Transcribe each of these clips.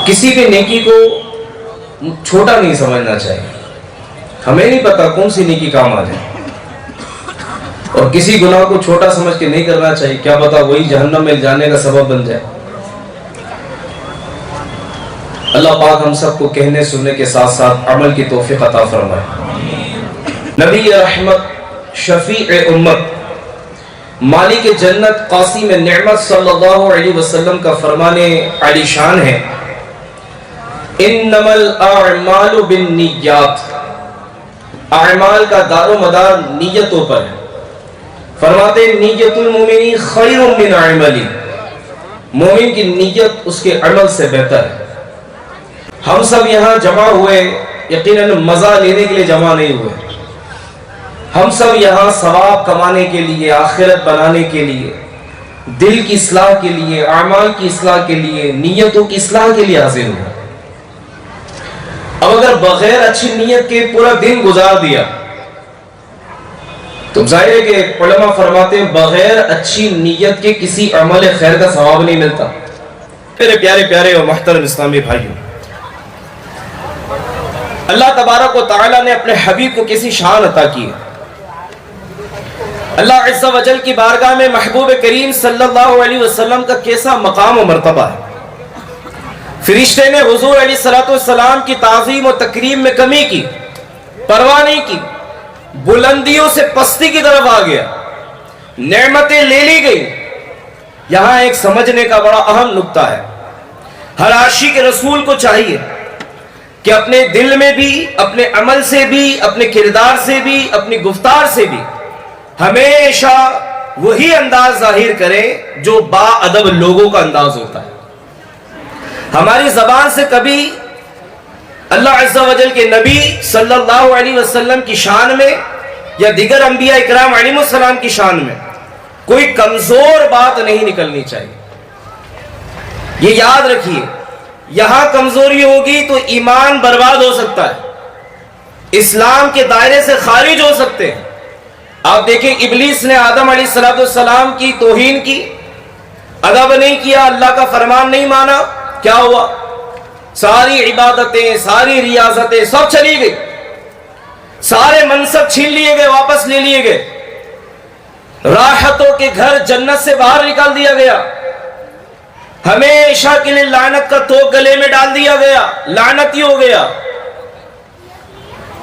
کسی بھی نیکی کو چھوٹا نہیں سمجھنا چاہیے. ہمیں نہیں پتا کون سی نیکی کام آ جائے, اور کسی گناہ کو چھوٹا سمجھ کے نہیں کرنا چاہیے, کیا پتا وہی جہنم میں جانے کا سبب بن جائے. اللہ پاک ہم سب کو کہنے سننے کے ساتھ ساتھ عمل کی توفیق عطا فرمائے. نبی رحمت شفیع امت مالک جنت قاسم نعمت صلی اللہ علیہ وسلم کا فرمانے علی شان ہے, انما الاعمال بالنیات, اعمال کا دار و مدار نیتوں پر ہے. فرماتے نیت المومن خیر من عملی, مومن کی نیت اس کے عمل سے بہتر ہے. ہم سب یہاں جمع ہوئے یقیناً مزہ لینے کے لیے جمع نہیں ہوئے, ہم سب یہاں ثواب کمانے کے لیے, آخرت بنانے کے لیے, دل کی اصلاح کے لیے, اعمال کی اصلاح کے لیے, نیتوں کی اصلاح کے لیے حاضر ہوئے. اب اگر بغیر اچھی نیت کے پورا دن گزار دیا تو ظاہر ہے کہ علماء فرماتے ہیں بغیر اچھی نیت کے کسی عمل خیر کا ثواب نہیں ملتا. میرے پیارے پیارے اور محترم اسلامی بھائیوں, اللہ تبارک و تعالی نے اپنے حبیب کو کسی شان عطا کی ہے. اللہ عز و جل کی بارگاہ میں محبوب کریم صلی اللہ علیہ وسلم کا کیسا مقام و مرتبہ ہے. فرشتے نے حضور علیہ الصلوۃ والسلام کی تعظیم و تکریم میں کمی کی, پرواہ نہیں کی, بلندیوں سے پستی کی طرف آ گیا, نعمتیں لے لی گئی. یہاں ایک سمجھنے کا بڑا اہم نقطہ ہے. ہر عاشق رسول کو چاہیے کہ اپنے دل میں بھی, اپنے عمل سے بھی, اپنے کردار سے بھی, اپنی گفتار سے بھی ہمیشہ وہی انداز ظاہر کرے جو با ادب لوگوں کا انداز ہوتا ہے. ہماری زبان سے کبھی اللہ عز و جل کے نبی صلی اللہ علیہ وسلم کی شان میں یا دیگر انبیاء اکرام علیہ السلام کی شان میں کوئی کمزور بات نہیں نکلنی چاہیے. یہ یاد رکھیے, یہاں کمزوری ہوگی تو ایمان برباد ہو سکتا ہے, اسلام کے دائرے سے خارج ہو سکتے ہیں. آپ دیکھیں ابلیس نے آدم علیہ السلام کی توہین کی, ادب نہیں کیا, اللہ کا فرمان نہیں مانا, کیا ہوا؟ ساری عبادتیں, ساری ریاضتیں سب چلی گئی, سارے منصب چھین لیے گئے, واپس لے لیے گئے, راحتوں کے گھر جنت سے باہر نکال دیا گیا, ہمیشہ کے لیے لعنت کا توق گلے میں ڈال دیا گیا, لعنتی ہو گیا.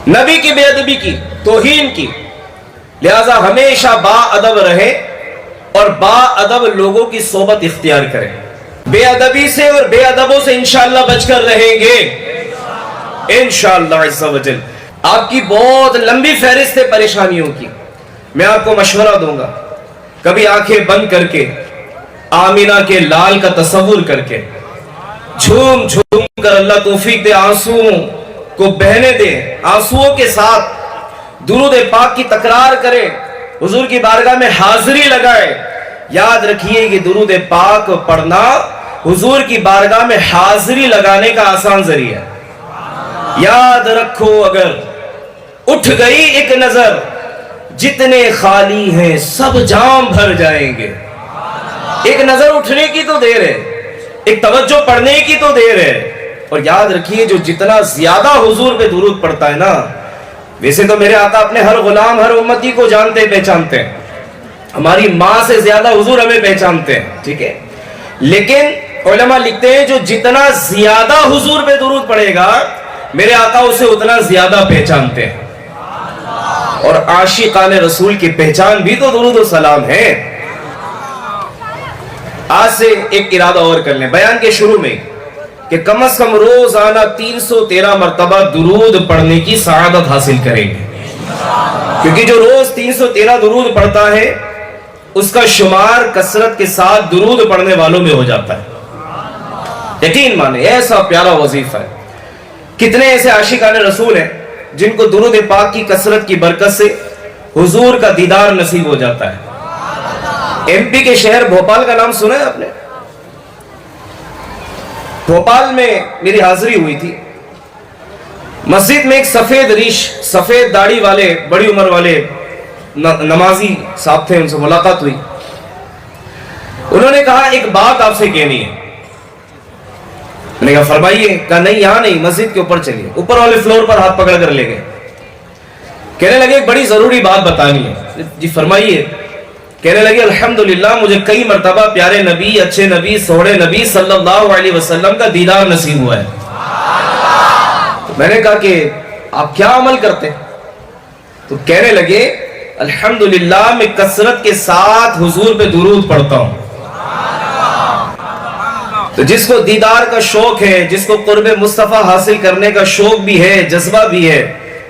نبی کی بے ادبی کی, توہین کی. لہذا ہمیشہ با ادب رہے اور با ادب لوگوں کی صحبت اختیار کریں. بے ادبی سے اور بے ادبوں سے انشاءاللہ بچ کر رہیں گے انشاءاللہ عز و جل. آپ کی بہت لمبی فہرست ہے پریشانیوں کی. میں آپ کو مشورہ دوں گا, کبھی آنکھیں بند کر کے آمینہ کے لال کا تصور کر کے جھوم جھوم کر اللہ توفیق دے آنسوؤں کو بہنے دے, آنسوؤں کے ساتھ درود پاک کی تکرار کرے, حضور کی بارگاہ میں حاضری لگائے. یاد رکھیے کہ درود پاک پڑھنا حضور کی بارگاہ میں حاضری لگانے کا آسان ذریعہ ہے. یاد رکھو اگر اٹھ گئی ایک نظر, جتنے خالی ہیں سب جام بھر جائیں گے. ایک نظر اٹھنے کی تو دیر ہے, ایک توجہ پڑھنے کی تو دیر ہے. اور یاد رکھیے جو جتنا زیادہ حضور پہ درود پڑھتا ہے نا, ویسے تو میرے آقا اپنے ہر غلام, ہر امتی کو جانتے پہچانتے ہیں, ہماری ماں سے زیادہ حضور ہمیں پہچانتے ہیں, ٹھیک ہے, لیکن علماء لکھتے ہیں جو جتنا زیادہ حضور پہ درود پڑھے گا میرے آقا اسے اتنا زیادہ پہچانتے ہیں. اور عاشقان رسول کی پہچان بھی تو درود و سلام ہے. آج سے ایک ارادہ اور کر لیں بیان کے شروع میں کہ کم از کم روزانہ 313 مرتبہ درود پڑھنے کی سعادت حاصل کریں گے, کیونکہ جو روز 313 درود پڑھتا ہے اس کا شمار کثرت کے ساتھ درود پڑھنے والوں میں ہو جاتا ہے. یقین مانے ایسا پیارا وظیفہ ہے. کتنے ایسے عاشقان رسول ہیں جن کو درود پاک کی کثرت کی برکت سے حضور کا دیدار نصیب ہو جاتا ہے. ایم پی کے شہر بھوپال کا نام سنا ہے آپ نے؟ بھوپال میں میری حاضری ہوئی تھی. مسجد میں ایک سفید ریش, سفید داڑھی والے, بڑی عمر والے نمازی صاحب تھے, ان سے ملاقات ہوئی. انہوں نے کہا ایک بات آپ سے کہنی ہے. میں نے کہا فرمائیے. کہا نہیں یہاں نہیں, مسجد کے اوپر چلیے. اوپر والے فلور پر ہاتھ پکڑ کر لے گئے. کہنے لگے ایک بڑی ضروری بات بتانی ہے. جی فرمائیے. کہنے لگے الحمدللہ مجھے کئی مرتبہ پیارے نبی, اچھے نبی, سوڑے نبی صلی اللہ علیہ وسلم کا دیدار نصیب ہوا ہے. تو میں نے کہا کہ آپ کیا عمل کرتے؟ تو کہنے لگے الحمدللہ میں کثرت کے ساتھ حضور پہ درود پڑھتا ہوں. تو جس کو دیدار کا شوق ہے, جس کو قرب مصطفیٰ حاصل کرنے کا شوق بھی ہے, جذبہ بھی ہے,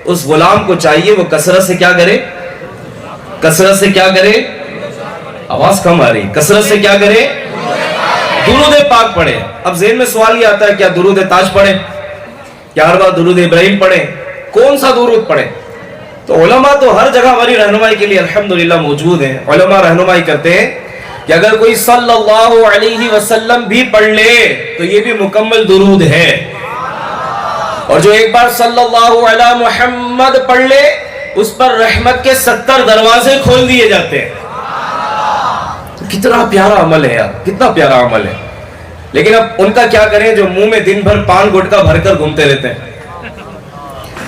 اس غلام کو چاہیے وہ کثرت سے کیا کرے؟ کثرت سے کیا کرے؟ آواز کم آ رہی. کثرت سے کیا کرے؟ درود پاک پڑھے. اب ذہن میں سوال یہ آتا ہے کیا درود تاج پڑھے, کیا ہر بار درود ابراہیم پڑھے, کون سا درود پڑھے؟ تو علماء تو ہر جگہ ہماری رہنمائی کے لیے الحمدللہ موجود ہیں. علماء رہنمائی کرتے ہیں کہ اگر کوئی صلی اللہ علیہ وسلم بھی پڑھ لے تو یہ بھی مکمل درود ہے, اور جو ایک بار صلی اللہ علی محمد پڑھ لے اس پر رحمت کے 70 دروازے کھول دیے جاتے ہیں. کتنا پیارا عمل ہے یار, کتنا پیارا عمل ہے. لیکن اب ان کا کیا کریں جو منہ میں دن بھر پان گٹکا بھر کر گھومتے رہتے ہیں.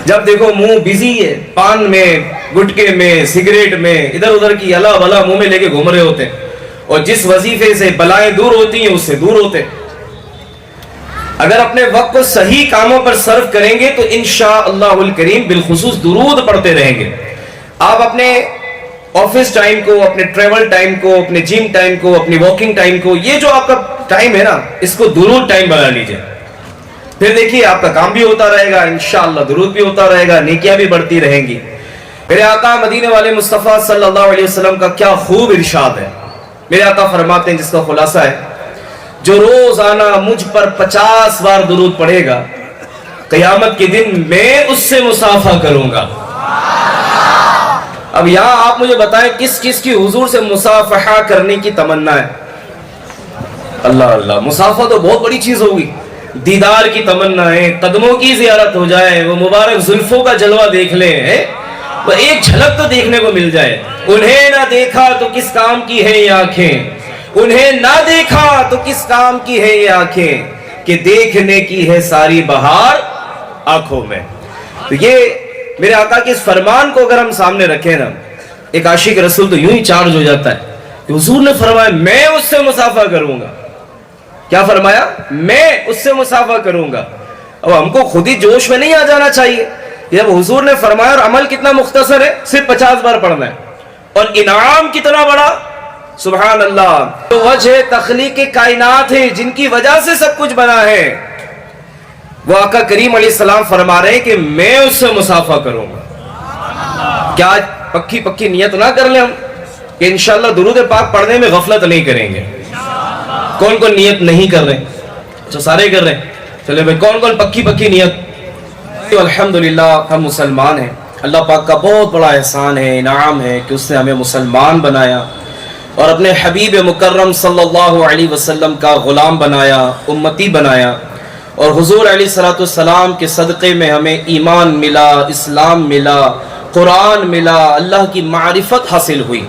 جب دیکھو منہ بیزی ہے, پان میں, گٹکے میں, سگریٹ میں, ادھر ادھر کی اللہ بلا منہ میں لے کے گھوم رہے ہوتے ہیں, اور جس وظیفے سے بلائیں دور ہوتی ہیں اس سے دور ہوتے ہیں. اگر اپنے وقت کو صحیح کاموں پر صرف کریں گے تو انشاءاللہ الکریم بالخصوص درود پڑھتے رہیں گے. آپ اپنے آفس ٹائم کو, اپنے ٹریول ٹائم کو, اپنے جم ٹائم کو, اپنی واکنگ ٹائم کو, یہ جو آپ کا ٹائم ہے نا, اس کو درود ٹائم بنا لیجئے. پھر دیکھیے آپ کا کام بھی ہوتا رہے گا, انشاءاللہ درود بھی ہوتا رہے گا, نیکیاں بھی بڑھتی رہیں گی. میرے آقا مدینے والے مصطفیٰ صلی اللہ علیہ وسلم کا کیا خوب ارشاد ہے. میرے آقا فرماتے ہیں جس کا خلاصہ ہے, جو روزانہ مجھ پر 50 بار درود پڑھے گا قیامت کے دن میں اس سے مصافحہ کروں گا. اب یہاں آپ مجھے بتائیں کس کس کی حضور سے مصافحہ کرنے کی تمنا ہے؟ اللہ اللہ, مصافحہ تو بہت بڑی چیز ہوگی. دیدار کی تمنا ہے, قدموں کی زیارت ہو جائے, وہ مبارک زلفوں کا جلوہ دیکھ لیں, وہ ایک جھلک تو دیکھنے کو مل جائے. انہیں نہ دیکھا تو کس کام کی ہے یہ آنکھیں, انہیں نہ دیکھا تو کس کام کی ہے یہ آنکھیں, کہ دیکھنے کی ہے ساری بہار آنکھوں میں. تو یہ میرے آقا کے اس فرمان کو اگر ہم سامنے رکھیں نا, ایک عاشق رسول تو یوں ہی چارج ہو جاتا ہے کہ حضور نے فرمایا میں اس سے مصافحہ کروں گا. کیا فرمایا؟ میں اس سے مصافحہ کروں گا. اب ہم کو خود ہی جوش میں نہیں آ جانا چاہیے. جب حضور نے فرمایا, اور عمل کتنا مختصر ہے, صرف 50 بار پڑھنا ہے, اور انعام کتنا بڑا, سبحان اللہ. تو وجہ تخلیق کائنات ہے جن کی وجہ سے سب کچھ بنا ہے, وہ آقا کریم علیہ السلام فرما رہے ہیں کہ میں اس سے مصافحہ کروں گا. کیا پکی پکی نیت نہ کر لیں ہم کہ انشاءاللہ درود پاک پڑھنے میں غفلت نہیں کریں گے. کون کون نیت نہیں کر رہے؟ اچھا سارے کر رہے ہیں. چلے بھائی کون کون پکی پکی نیت؟ الحمدللہ ہم مسلمان ہیں. اللہ پاک کا بہت بڑا احسان ہے, انعام ہے کہ اس نے ہمیں مسلمان بنایا اور اپنے حبیب مکرم صلی اللہ علیہ وسلم کا غلام بنایا, امتی بنایا, اور حضور علیہ الصلوۃ والسلام کے صدقے میں ہمیں ایمان ملا, اسلام ملا, قرآن ملا, اللہ کی معرفت حاصل ہوئی.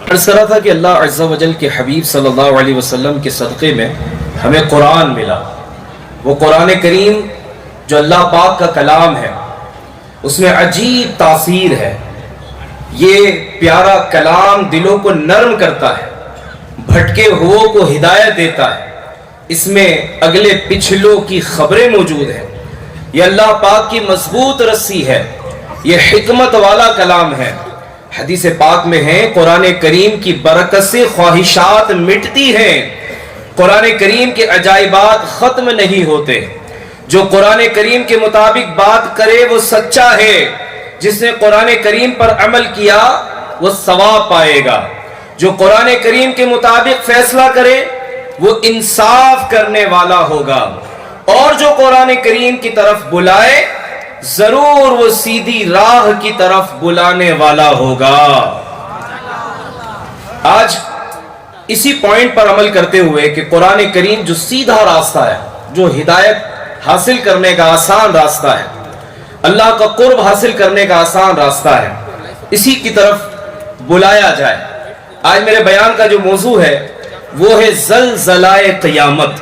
عرض کر رہا تھا کہ اللہ عز و جل کے حبیب صلی اللہ علیہ وسلم کے صدقے میں ہمیں قرآن ملا. وہ قرآن کریم جو اللہ پاک کا کلام ہے, اس میں عجیب تاثیر ہے. یہ پیارا کلام دلوں کو نرم کرتا ہے, بھٹکے ہوئوں کو ہدایت دیتا ہے. اس میں اگلے پچھلوں کی خبریں موجود ہیں. یہ اللہ پاک کی مضبوط رسی ہے, یہ حکمت والا کلام ہے. حدیث پاک میں ہے قرآن کریم کی برکت سے خواہشات مٹتی ہیں, قرآن کریم کے عجائبات ختم نہیں ہوتے. جو قرآن کریم کے مطابق بات کرے وہ سچا ہے, جس نے قرآن کریم پر عمل کیا وہ ثواب پائے گا. جو قرآن کریم کے مطابق فیصلہ کرے وہ انصاف کرنے والا ہوگا, اور جو قرآن کریم کی طرف بلائے ضرور وہ سیدھی راہ کی طرف بلانے والا ہوگا. آج اسی پوائنٹ پر عمل کرتے ہوئے کہ قرآن کریم جو سیدھا راستہ ہے, جو ہدایت حاصل کرنے کا آسان راستہ ہے, اللہ کا قرب حاصل کرنے کا آسان راستہ ہے, اسی کی طرف بلایا جائے. آج میرے بیان کا جو موضوع ہے وہ ہے زلزلہ قیامت.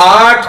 8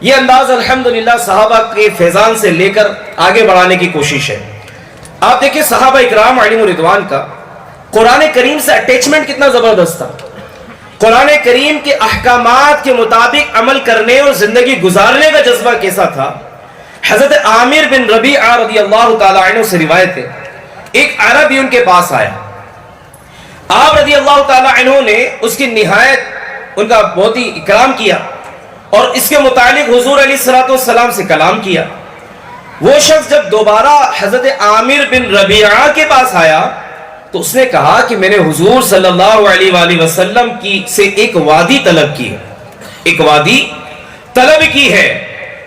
یہ انداز الحمدللہ صحابہ کے فیضان سے لے کر آگے بڑھانے کی کوشش ہے. آپ دیکھیں صحابہ اکرام علیہم رضوان کا قرآن کریم سے اٹیچمنٹ کتنا زبردست تھا. قرآن کریم کے احکامات کے مطابق عمل کرنے اور زندگی گزارنے کا جذبہ کیسا تھا. حضرت عامر بن ربیعہ رضی اللہ تعالیٰ عنہ سے روایت ہے, ایک عربی ان کے پاس آیا. آپ رضی اللہ تعالیٰ عنہ نے اس کی نہایت ان کا بہت ہی اکرام کیا اور اس کے متعلق حضور علیہ الصلوۃ والسلام سے کلام کیا. وہ شخص جب دوبارہ حضرت عامر بن ربیعہ کے پاس آیا تو اس نے کہا کہ میں نے حضور صلی اللہ علیہ وآلہ وسلم کی سے ایک وادی طلب کی ہے, ایک وادی طلب کی ہے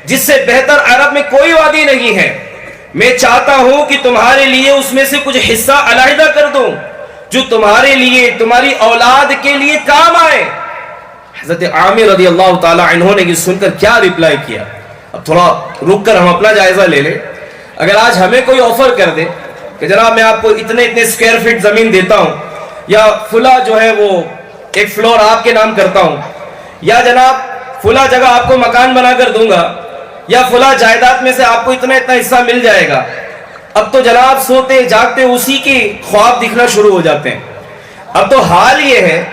جس سے بہتر عرب میں کوئی وادی نہیں ہے. میں چاہتا ہوں کہ تمہارے لیے اس میں سے کچھ حصہ علیحدہ کر دوں جو تمہارے لیے, تمہاری اولاد کے لیے کام آئے. حضرت عامر رضی اللہ تعالی عنہ نے یہ سن کر کیا ریپلائی کیا. اب تھوڑا رک کر ہم اپنا جائزہ لے لیں. اگر آج ہمیں کوئی آفر کر دے کہ جناب میں آپ کو اتنے اسکوائر فٹ زمین دیتا ہوں, یا فلاں جو ہے وہ ایک فلور آپ کے نام کرتا ہوں, یا جناب فلاں جگہ آپ کو مکان بنا کر دوں گا, یا فلاں جائیداد میں سے آپ کو اتنا حصہ مل جائے گا. اب تو جناب سوتے جاگتے اسی کی خواب دکھنا شروع ہو جاتے ہیں. اب تو حال یہ ہے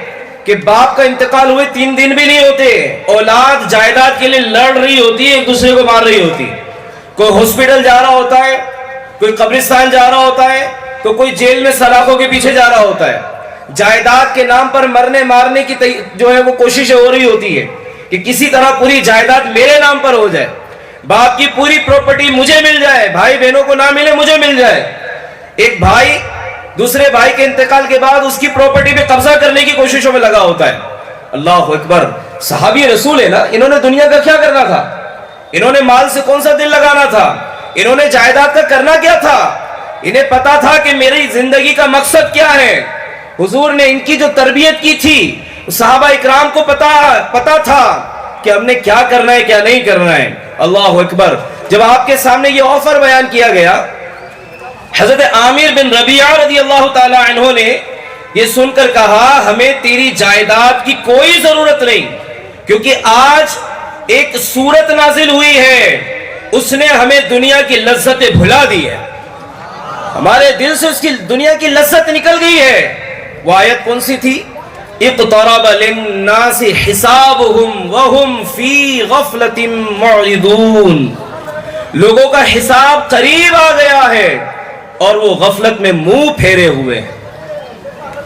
کہ باپ کا انتقال ہوئے 3 دن بھی نہیں ہوتے, اولاد جائیداد کے لیے لڑ رہی ہوتی ہے, ایک دوسرے کو مار رہی ہوتی ہے. کوئی ہاسپٹل جا رہا ہوتا ہے, کوئی قبرستان جا رہا ہوتا ہے, تو کوئی جیل میں سلاخوں کے پیچھے جا رہا ہوتا ہے. جائیداد کے نام پر مرنے مارنے کی جو ہے وہ کوششیں ہو رہی ہوتی ہے کہ کسی طرح پوری جائیداد میرے نام پر ہو جائے, باپ کی پوری پراپرٹی مجھے مل جائے, بھائی بہنوں کو نہ ملے مجھے مل جائے. ایک بھائی دوسرے بھائی کے انتقال کے بعد اس کی پراپرٹی پہ قبضہ کرنے کی کوششوں میں لگا ہوتا ہے. اللہ اکبر, صحابی رسول ہے نا, انہوں نے دنیا کا کیا کرنا تھا, انہوں نے مال سے کون سا دل لگانا تھا, انہوں نے جائیداد کا کرنا کیا تھا. انہیں پتا تھا کہ میری زندگی کا مقصد کیا ہے. حضور نے ان کی جو تربیت کی تھی, صحابہ اکرام کو پتا تھا کہ ہم نے کیا کرنا ہے کیا نہیں کرنا ہے. اللہ اکبر. جب آپ کے سامنے یہ آفر بیان کیا گیا, حضرت عامر بن ربیعہ رضی اللہ تعالی عنہ نے یہ سن کر کہا ہمیں تیری جائیداد کی کوئی ضرورت نہیں, کیونکہ آج ایک سورت نازل ہوئی ہے, اس نے ہمیں دنیا کی لذتیں بھلا دی ہے, ہمارے دل سے اس کی دنیا کی لذت نکل گئی ہے. وہ آیت کون سی تھی؟ اقترب للناس حسابهم وهم فی غفلۃ معرضون. لوگوں کا حساب قریب آ گیا ہے اور وہ غفلت میں منہ پھیرے ہوئے ہیں.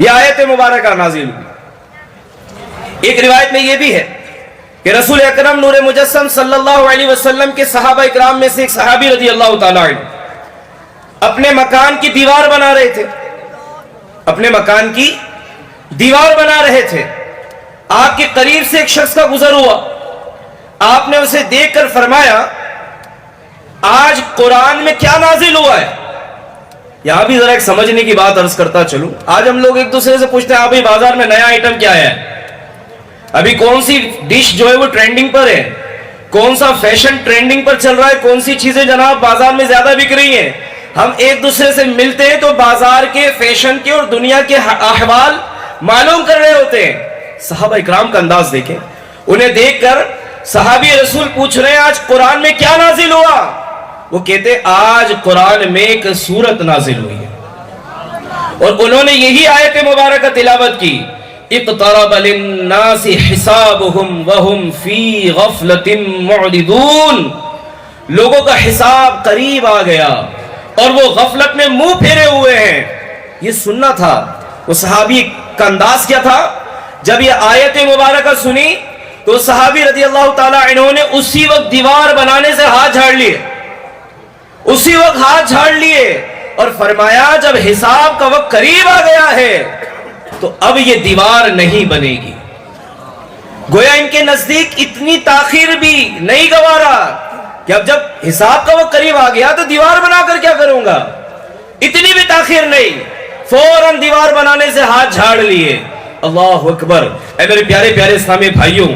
یہ آیت مبارکہ نازل ہوئی. ایک روایت میں یہ بھی ہے کہ رسول اکرم نور مجسم صلی اللہ علیہ وسلم کے صحابہ اکرام میں سے ایک صحابی رضی اللہ تعالی عنہ اپنے مکان کی دیوار بنا رہے تھے, اپنے مکان کی دیوار بنا رہے تھے. آپ کے قریب سے ایک شخص کا گزر ہوا, آپ نے اسے دیکھ کر فرمایا آج قرآن میں کیا نازل ہوا ہے. یہاں بھی ذرا ایک سمجھنے کی بات عرض کرتا چلوں. آج ہم لوگ ایک دوسرے سے پوچھتے ہیں ابھی بازار میں نیا آئٹم کیا ہے, ابھی کون سی ڈش جو ہے وہ ٹرینڈنگ پر ہے, کون سا فیشن ٹرینڈنگ پر چل رہا ہے, کون سی چیزیں جناب بازار میں زیادہ بک رہی ہیں. ہم ایک دوسرے سے ملتے ہیں تو بازار کے, فیشن کے اور دنیا کے احوال معلوم کر رہے ہوتے ہیں. صحابہ اکرام کا انداز دیکھیں, انہیں دیکھ کر صحابی رسول پوچھ رہے ہیں آج قرآن میں کیا نازل ہوا. وہ کہتے آج قرآن میں ایک سورت نازل ہوئی ہے, اور انہوں نے یہی آیت مبارکہ تلاوت کی, اقترب للناس حسابهم وهم فی غفلۃ معرضون. لوگوں کا حساب قریب آ گیا اور وہ غفلت میں منہ پھیرے ہوئے ہیں. یہ سننا تھا. وہ صحابی کا انداز کیا تھا, جب یہ آیت مبارکہ سنی تو صحابی رضی اللہ تعالی عنہ نے اسی وقت دیوار بنانے سے ہاتھ جھاڑ لیے, اسی وقت ہاتھ جھاڑ لیے اور فرمایا جب حساب کا وقت قریب آ گیا ہے تو اب یہ دیوار نہیں بنے گی. گویا ان کے نزدیک اتنی تاخیر بھی نہیں گوارا کہ اب جب حساب کا وقت قریب آ گیا تو دیوار بنا کر کیا کروں گا, اتنی بھی تاخیر نہیں, فوراً دیوار بنانے سے ہاتھ جھاڑ لیے. اللہ اکبر. اے میرے پیارے پیارے اسلامی بھائیوں,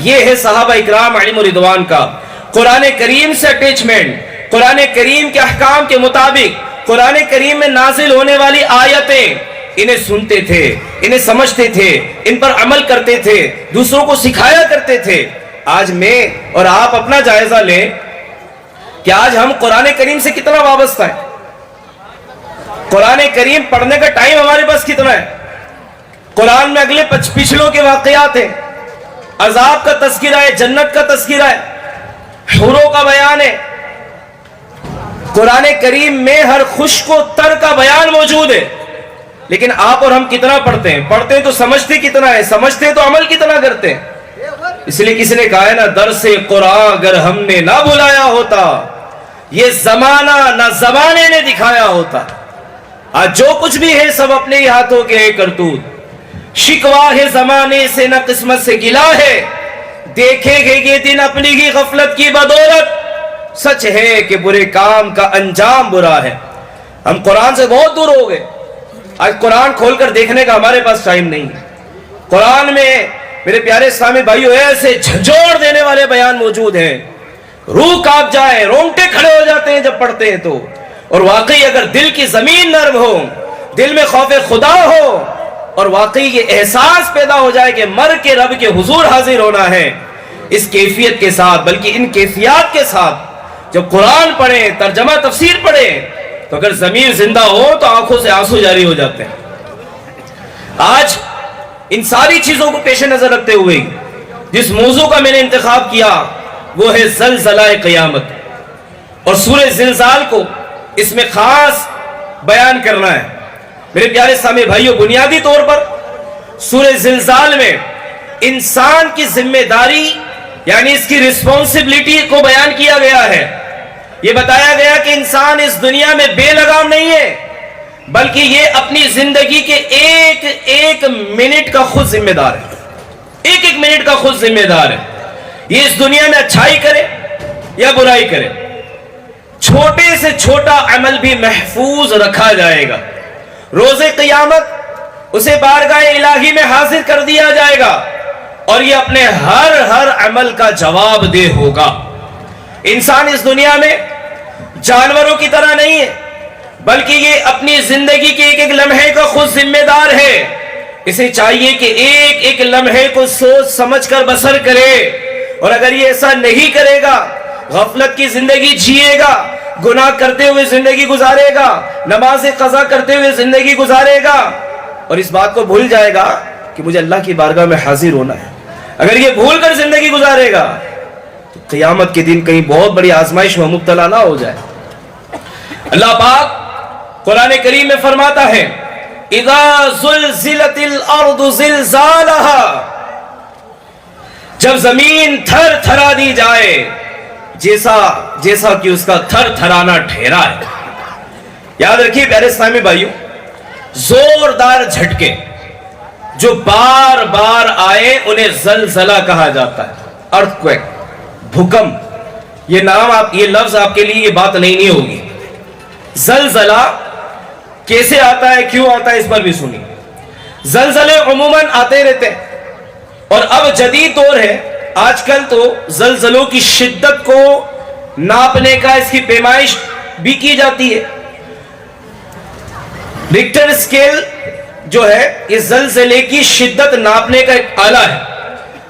یہ ہے صحابہ اکرام علیہم رضوان کا قرآن کریم سے اٹیچمنٹ. قرآن کریم کے احکام کے مطابق قرآن کریم میں نازل ہونے والی آیتیں انہیں سنتے تھے, انہیں سمجھتے تھے, ان پر عمل کرتے تھے, دوسروں کو سکھایا کرتے تھے. آج میں اور آپ اپنا جائزہ لیں کہ آج ہم قرآن کریم سے کتنا وابستہ ہیں. قرآن کریم پڑھنے کا ٹائم ہمارے پاس کتنا ہے؟ قرآن میں اگلے پچھلوں کے واقعات ہیں، عذاب کا تذکرہ ہے، جنت کا تذکرہ ہے، حوروں کا بیان ہے. قرآن کریم میں ہر خشک و تر کا بیان موجود ہے. لیکن آپ اور ہم کتنا پڑھتے ہیں؟ پڑھتے ہیں تو سمجھتے کتنا ہے؟ سمجھتے ہیں تو عمل کتنا کرتے ہیں؟ اس لیے کسی نے کہا ہے نا، درس قرآن اگر ہم نے نہ بلایا ہوتا، یہ زمانہ نہ زمانے نے دکھایا ہوتا. آج جو کچھ بھی ہے سب اپنے ہی ہاتھوں کے ہے کرتوت. شکوا ہے زمانے سے نہ قسمت سے گلا ہے، دیکھے گے یہ دن اپنی ہی غفلت کی بدولت. سچ ہے کہ برے کام کا انجام برا ہے. ہم قرآن سے بہت دور ہو گئے. آج قرآن کھول کر دیکھنے کا ہمارے پاس ٹائم نہیں ہے. قرآن میں میرے پیارے اسلامی بھائیو ایسے جھنجھوڑ دینے والے بیان موجود ہیں، روح کانپ جائے، رونگٹے کھڑے ہو جاتے ہیں جب پڑھتے ہیں تو. اور واقعی اگر دل کی زمین نرم ہو، دل میں خوف خدا ہو، اور واقعی یہ احساس پیدا ہو جائے کہ مر کے رب کے حضور حاضر ہونا ہے، اس کیفیت کے ساتھ بلکہ ان کیفیات کے ساتھ جب قرآن پڑھیں، ترجمہ تفسیر پڑھیں، تو اگر ضمیر زندہ ہو تو آنکھوں سے آنسو جاری ہو جاتے ہیں. آج ان ساری چیزوں کو پیش نظر رکھتے ہوئے جس موضوع کا میں نے انتخاب کیا وہ ہے زلزلہ قیامت، اور سورہ زلزال کو اس میں خاص بیان کرنا ہے. میرے پیارے سامع بھائیوں، بنیادی طور پر سورہ زلزال میں انسان کی ذمہ داری یعنی اس کی رسپانسبلٹی کو بیان کیا گیا ہے. یہ بتایا گیا کہ انسان اس دنیا میں بے لگام نہیں ہے، بلکہ یہ اپنی زندگی کے ایک ایک منٹ کا خود ذمہ دار ہے. ایک ایک منٹ کا خود ذمہ دار ہے. یہ اس دنیا میں اچھائی کرے یا برائی کرے، چھوٹے سے چھوٹا عمل بھی محفوظ رکھا جائے گا. روز قیامت اسے بارگاہ الہی میں حاضر کر دیا جائے گا اور یہ اپنے ہر عمل کا جواب دہ ہوگا. انسان اس دنیا میں جانوروں کی طرح نہیں ہے، بلکہ یہ اپنی زندگی کے ایک ایک لمحے کا خود ذمہ دار ہے. اسے چاہیے کہ ایک ایک لمحے کو سوچ سمجھ کر بسر کرے، اور اگر یہ ایسا نہیں کرے گا، غفلت کی زندگی جیے گا، گناہ کرتے ہوئے زندگی گزارے گا، نماز قضا کرتے ہوئے زندگی گزارے گا، اور اس بات کو بھول جائے گا کہ مجھے اللہ کی بارگاہ میں حاضر ہونا ہے. اگر یہ بھول کر زندگی گزارے گا تو قیامت کے دن کہیں بہت بڑی آزمائش میں مبتلا نہ ہو جائے. اللہ پاک قرآن کریم میں فرماتا ہے اذا زلزلت الارض زلزالها، جب زمین تھر تھرا دی جائے جیسا کہ اس کا تھر تھرانا ٹھہرا ہے. یاد رکھیے پیارے اسلامی بھائیوں، زوردار جھٹکے جو بار بار آئے انہیں زلزلہ کہا جاتا ہے. ارتھکویک، بھوکمپ، یہ نام یہ لفظ آپ کے لیے یہ بات نہیں ہوگی. زلزلہ کیسے آتا ہے، کیوں آتا ہے، اس پر بھی سنیے. زلزلے عموماً آتے رہتے ہیں، اور اب جدید دور ہے. آج کل تو زلزلوں کی شدت کو ناپنے کا اس کی پیمائش بھی کی جاتی ہے. ریکٹر اسکیل جو ہے یہ زلزلے کی شدت ناپنے کا ایک آلہ ہے.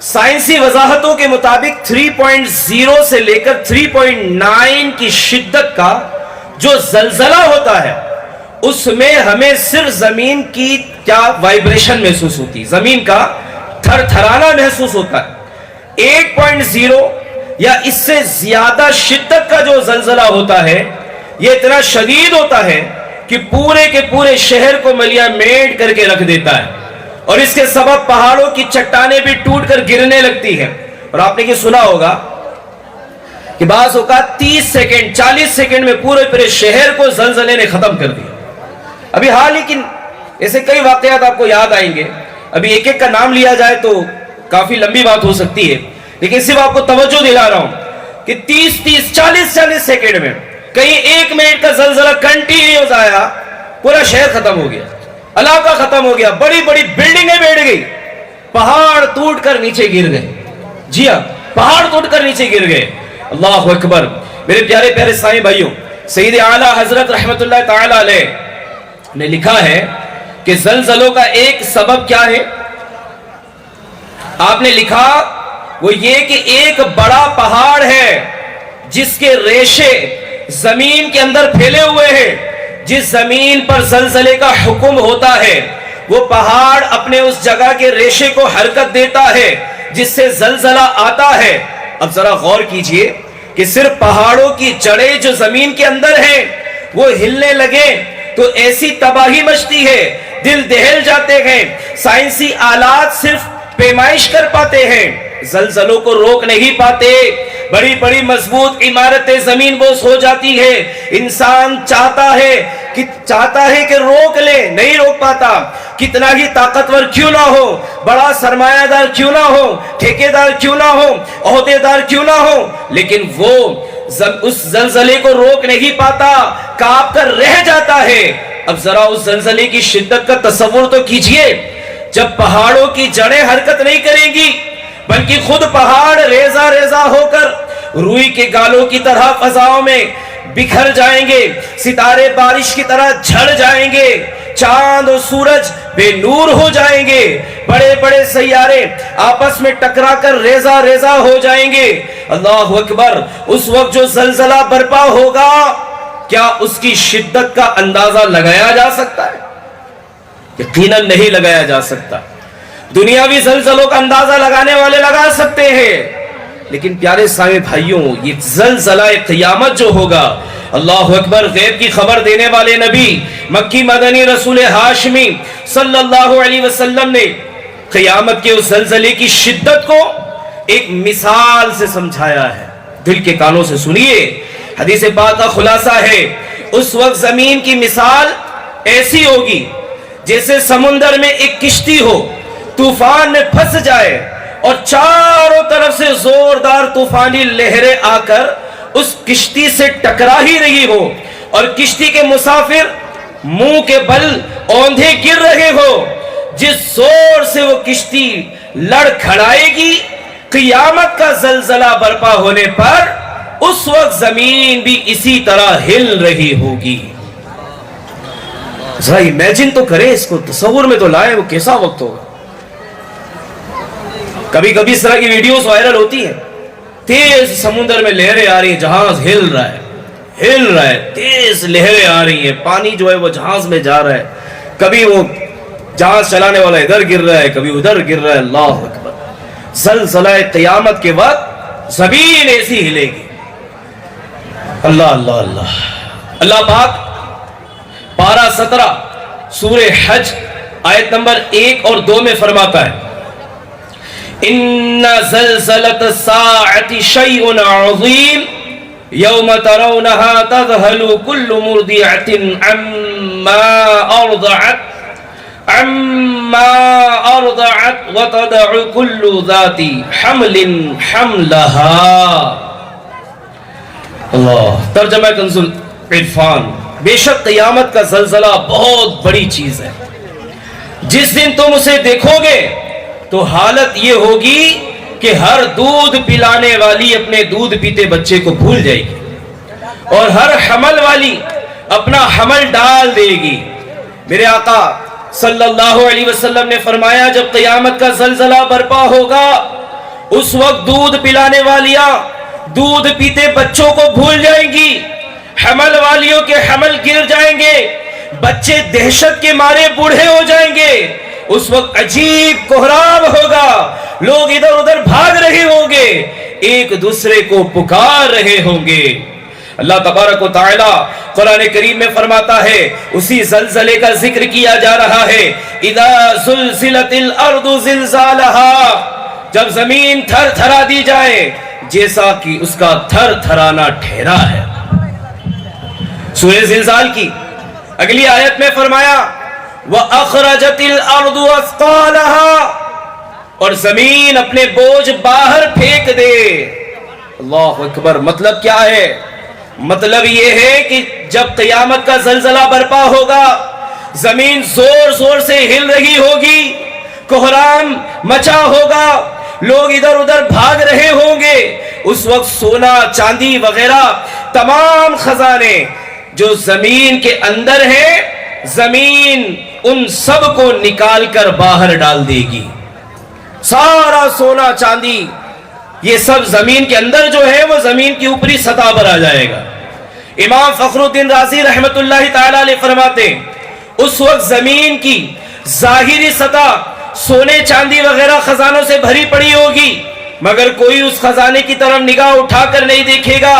سائنسی وضاحتوں کے مطابق 3.0 سے لے کر 3.9 کی شدت کا جو زلزلہ ہوتا ہے اس میں ہمیں صرف زمین کی کیا وائبریشن محسوس ہوتی ہے، زمین کا تھر تھرانا محسوس ہوتا ہے. 8.0 یا اس سے زیادہ شدت کا جو زلزلہ ہوتا ہے یہ اتنا شدید ہوتا ہے کہ پورے کے پورے شہر کو ملیا میٹ کر کے رکھ دیتا ہے، اور اس کے سبب پہاڑوں کی چٹانیں بھی ٹوٹ کر گرنے لگتی ہیں. اور آپ نے یہ سنا ہوگا کہ بعض اوقات 30 سیکنڈ 40 سیکنڈ میں پورے شہر کو زلزلے نے ختم کر دیا. ابھی حال لیکن ایسے کئی واقعات آپ کو یاد آئیں گے. ابھی ایک ایک کا نام لیا جائے تو کافی لمبی بات ہو سکتی ہے، لیکن صرف آپ کو توجہ دلا رہا ہوں کہ 30 40 سیکنڈ میں کہیں 1 منٹ کا زلزلہ کنٹینیوس آیا، پورا شہر ختم ہو گیا، علاقہ ختم ہو گیا، بڑی بڑی بلڈنگیں بیٹھ گئی، پہاڑ ٹوٹ کر نیچے گر گئے. جی ہاں، پہاڑ ٹوٹ کر نیچے گر گئے. اللہ اکبر. میرے پیارے پیارے اسلامی بھائیوں، سید اعلیٰ حضرت رحمت اللہ تعالی علیہ نے لکھا ہے کہ زلزلوں کا ایک سبب کیا ہے. آپ نے لکھا وہ یہ کہ ایک بڑا پہاڑ ہے جس کے ریشے زمین کے اندر پھیلے ہوئے ہیں. جس زمین پر زلزلے کا حکم ہوتا ہے وہ پہاڑ اپنے اس جگہ کے ریشے کو حرکت دیتا ہے جس سے زلزلہ آتا ہے. اب ذرا غور کیجئے کہ صرف پہاڑوں کی جڑیں جو زمین کے اندر ہیں وہ ہلنے لگے تو ایسی تباہی مچتی ہے، دل دہل جاتے ہیں. سائنسی آلات صرف پیمائش کر پاتے ہیں، زلزلوں کو روک نہیں پاتے. بڑی بڑی مضبوط عمارتیں زمین بوس ہو جاتی ہے. انسان چاہتا ہے کہ روک لے، نہیں روک پاتا. کتنا ہی طاقتور کیوں نہ ہو، بڑا سرمایہ دار کیوں نہ ہو، ٹھیکیدار کیوں نہ ہو، عہدے دار کیوں نہ ہو، لیکن وہ اس زلزلے کو روک نہیں پاتا، کانپ کر رہ جاتا ہے. اب ذرا اس زلزلے کی شدت کا تصور تو کیجئے. جب پہاڑوں کی جڑیں حرکت نہیں کریں گی بلکہ خود پہاڑ ریزہ ریزہ ہو کر روئی کے گالوں کی طرح فضاؤں میں بکھر جائیں گے، ستارے بارش کی طرح جھڑ جائیں گے، چاند اور سورج بے نور ہو جائیں گے، بڑے بڑے سیارے آپس میں ٹکرا کر ریزہ ریزہ ہو جائیں گے. اللہ اکبر. اس وقت جو زلزلہ برپا ہوگا کیا اس کی شدت کا اندازہ لگایا جا سکتا ہے؟ یقیناً نہیں لگایا جا سکتا. دنیاوی زلزلوں کا اندازہ لگانے والے لگا سکتے ہیں، لیکن پیارے سامع بھائیوں یہ زلزلہ قیامت جو ہوگا، اللہ اکبر، غیب کی خبر دینے والے نبی مکی مدنی رسول ہاشمی صلی اللہ علیہ وسلم نے قیامت کے اس زلزلے کی شدت کو ایک مثال سے سمجھایا ہے. دل کے کانوں سے سنیے، حدیث پاک کا خلاصہ ہے. اس وقت زمین کی مثال ایسی ہوگی جیسے سمندر میں ایک کشتی ہو، طوفان میں پھنس جائے اور چاروں طرف سے زوردار طوفانی لہریں آ کر اس کشتی سے ٹکرا ہی رہی ہو اور کشتی کے مسافر منہ کے بل اوندھے گر رہے ہو. جس زور سے وہ کشتی لڑ کھڑائے گی قیامت کا زلزلہ برپا ہونے پر اس وقت زمین بھی اسی طرح ہل رہی ہوگی. ذرا امیجن تو کریں، اس کو تصور میں تو لائیں وہ کیسا وقت ہوگا. کبھی کبھی اس طرح کی ویڈیوز وائرل ہوتی ہیں، تیز سمندر میں لہریں آ رہی ہیں، جہاز ہل رہا ہے، تیز لہریں آ رہی ہیں، پانی جو ہے وہ جہاز میں جا رہا ہے، کبھی وہ جہاز چلانے والا ادھر گر رہا ہے، کبھی ادھر گر رہا ہے. اللہ اکبر. زلزلہ قیامت کے وقت زمین ایسی ہلے گی. اللہ اللہ اللہ. اللہ پاک پارہ 17 سورہ حج آیت نمبر 1 اور 2 میں فرماتا ہے، ان زلزلۃ الساعۃ شیء عظیم یوم ترونها تذهل كل مرضعۃ عما ارضعت وتضع كل ذات حمل حملها. اللہ. ترجمہ کنز العرفان. بے شک قیامت کا زلزلہ بہت بڑی چیز ہے. جس دن تم اسے دیکھو گے تو حالت یہ ہوگی کہ ہر دودھ پلانے والی اپنے دودھ پیتے بچے کو بھول جائے گی اور ہر حمل والی اپنا حمل ڈال دے گی. میرے آقا صلی اللہ علیہ وسلم نے فرمایا جب قیامت کا زلزلہ برپا ہوگا اس وقت دودھ پلانے والیاں دودھ پیتے بچوں کو بھول جائیں گی، حمل والیوں کے حمل گر جائیں گے، بچے دہشت کے مارے بوڑھے ہو جائیں گے. اس وقت عجیب کوہرام ہوگا، لوگ ادھر ادھر بھاگ رہے ہوں گے، ایک دوسرے کو پکار رہے ہوں گے. اللہ تبارک و تعالی قرآن کریم میں فرماتا ہے، اسی زلزلے کا ذکر کیا جا رہا ہے، اذا زلزلت الارض زلزالها، جب زمین تھر تھرا دی جائے جیسا کہ اس کا تھر تھرانا ٹھہرا ہے. سورہ زلزال کی اگلی آیت میں فرمایا وَأَخْرَجَتِ الْأَرْضُ أَثْقَالَهَا، اور زمین اپنے بوجھ باہر پھینک دے. اللہ اکبر. مطلب کیا ہے؟ مطلب یہ ہے کہ جب قیامت کا زلزلہ برپا ہوگا زمین زور زور سے ہل رہی ہوگی، کوہرام مچا ہوگا، لوگ ادھر ادھر بھاگ رہے ہوں گے. اس وقت سونا چاندی وغیرہ تمام خزانے جو زمین کے اندر ہیں زمین ان سب کو نکال کر باہر ڈال دے گی. سارا سونا چاندی یہ سب زمین کے اندر جو ہے وہ زمین کی اوپری سطح پر آ جائے گا۔ امام فخر الدین رازی رحمت اللہ تعالی علیہ فرماتے ہیں اس وقت زمین کی ظاہری سطح سونے چاندی وغیرہ خزانوں سے بھری پڑی ہوگی، مگر کوئی اس خزانے کی طرف نگاہ اٹھا کر نہیں دیکھے گا،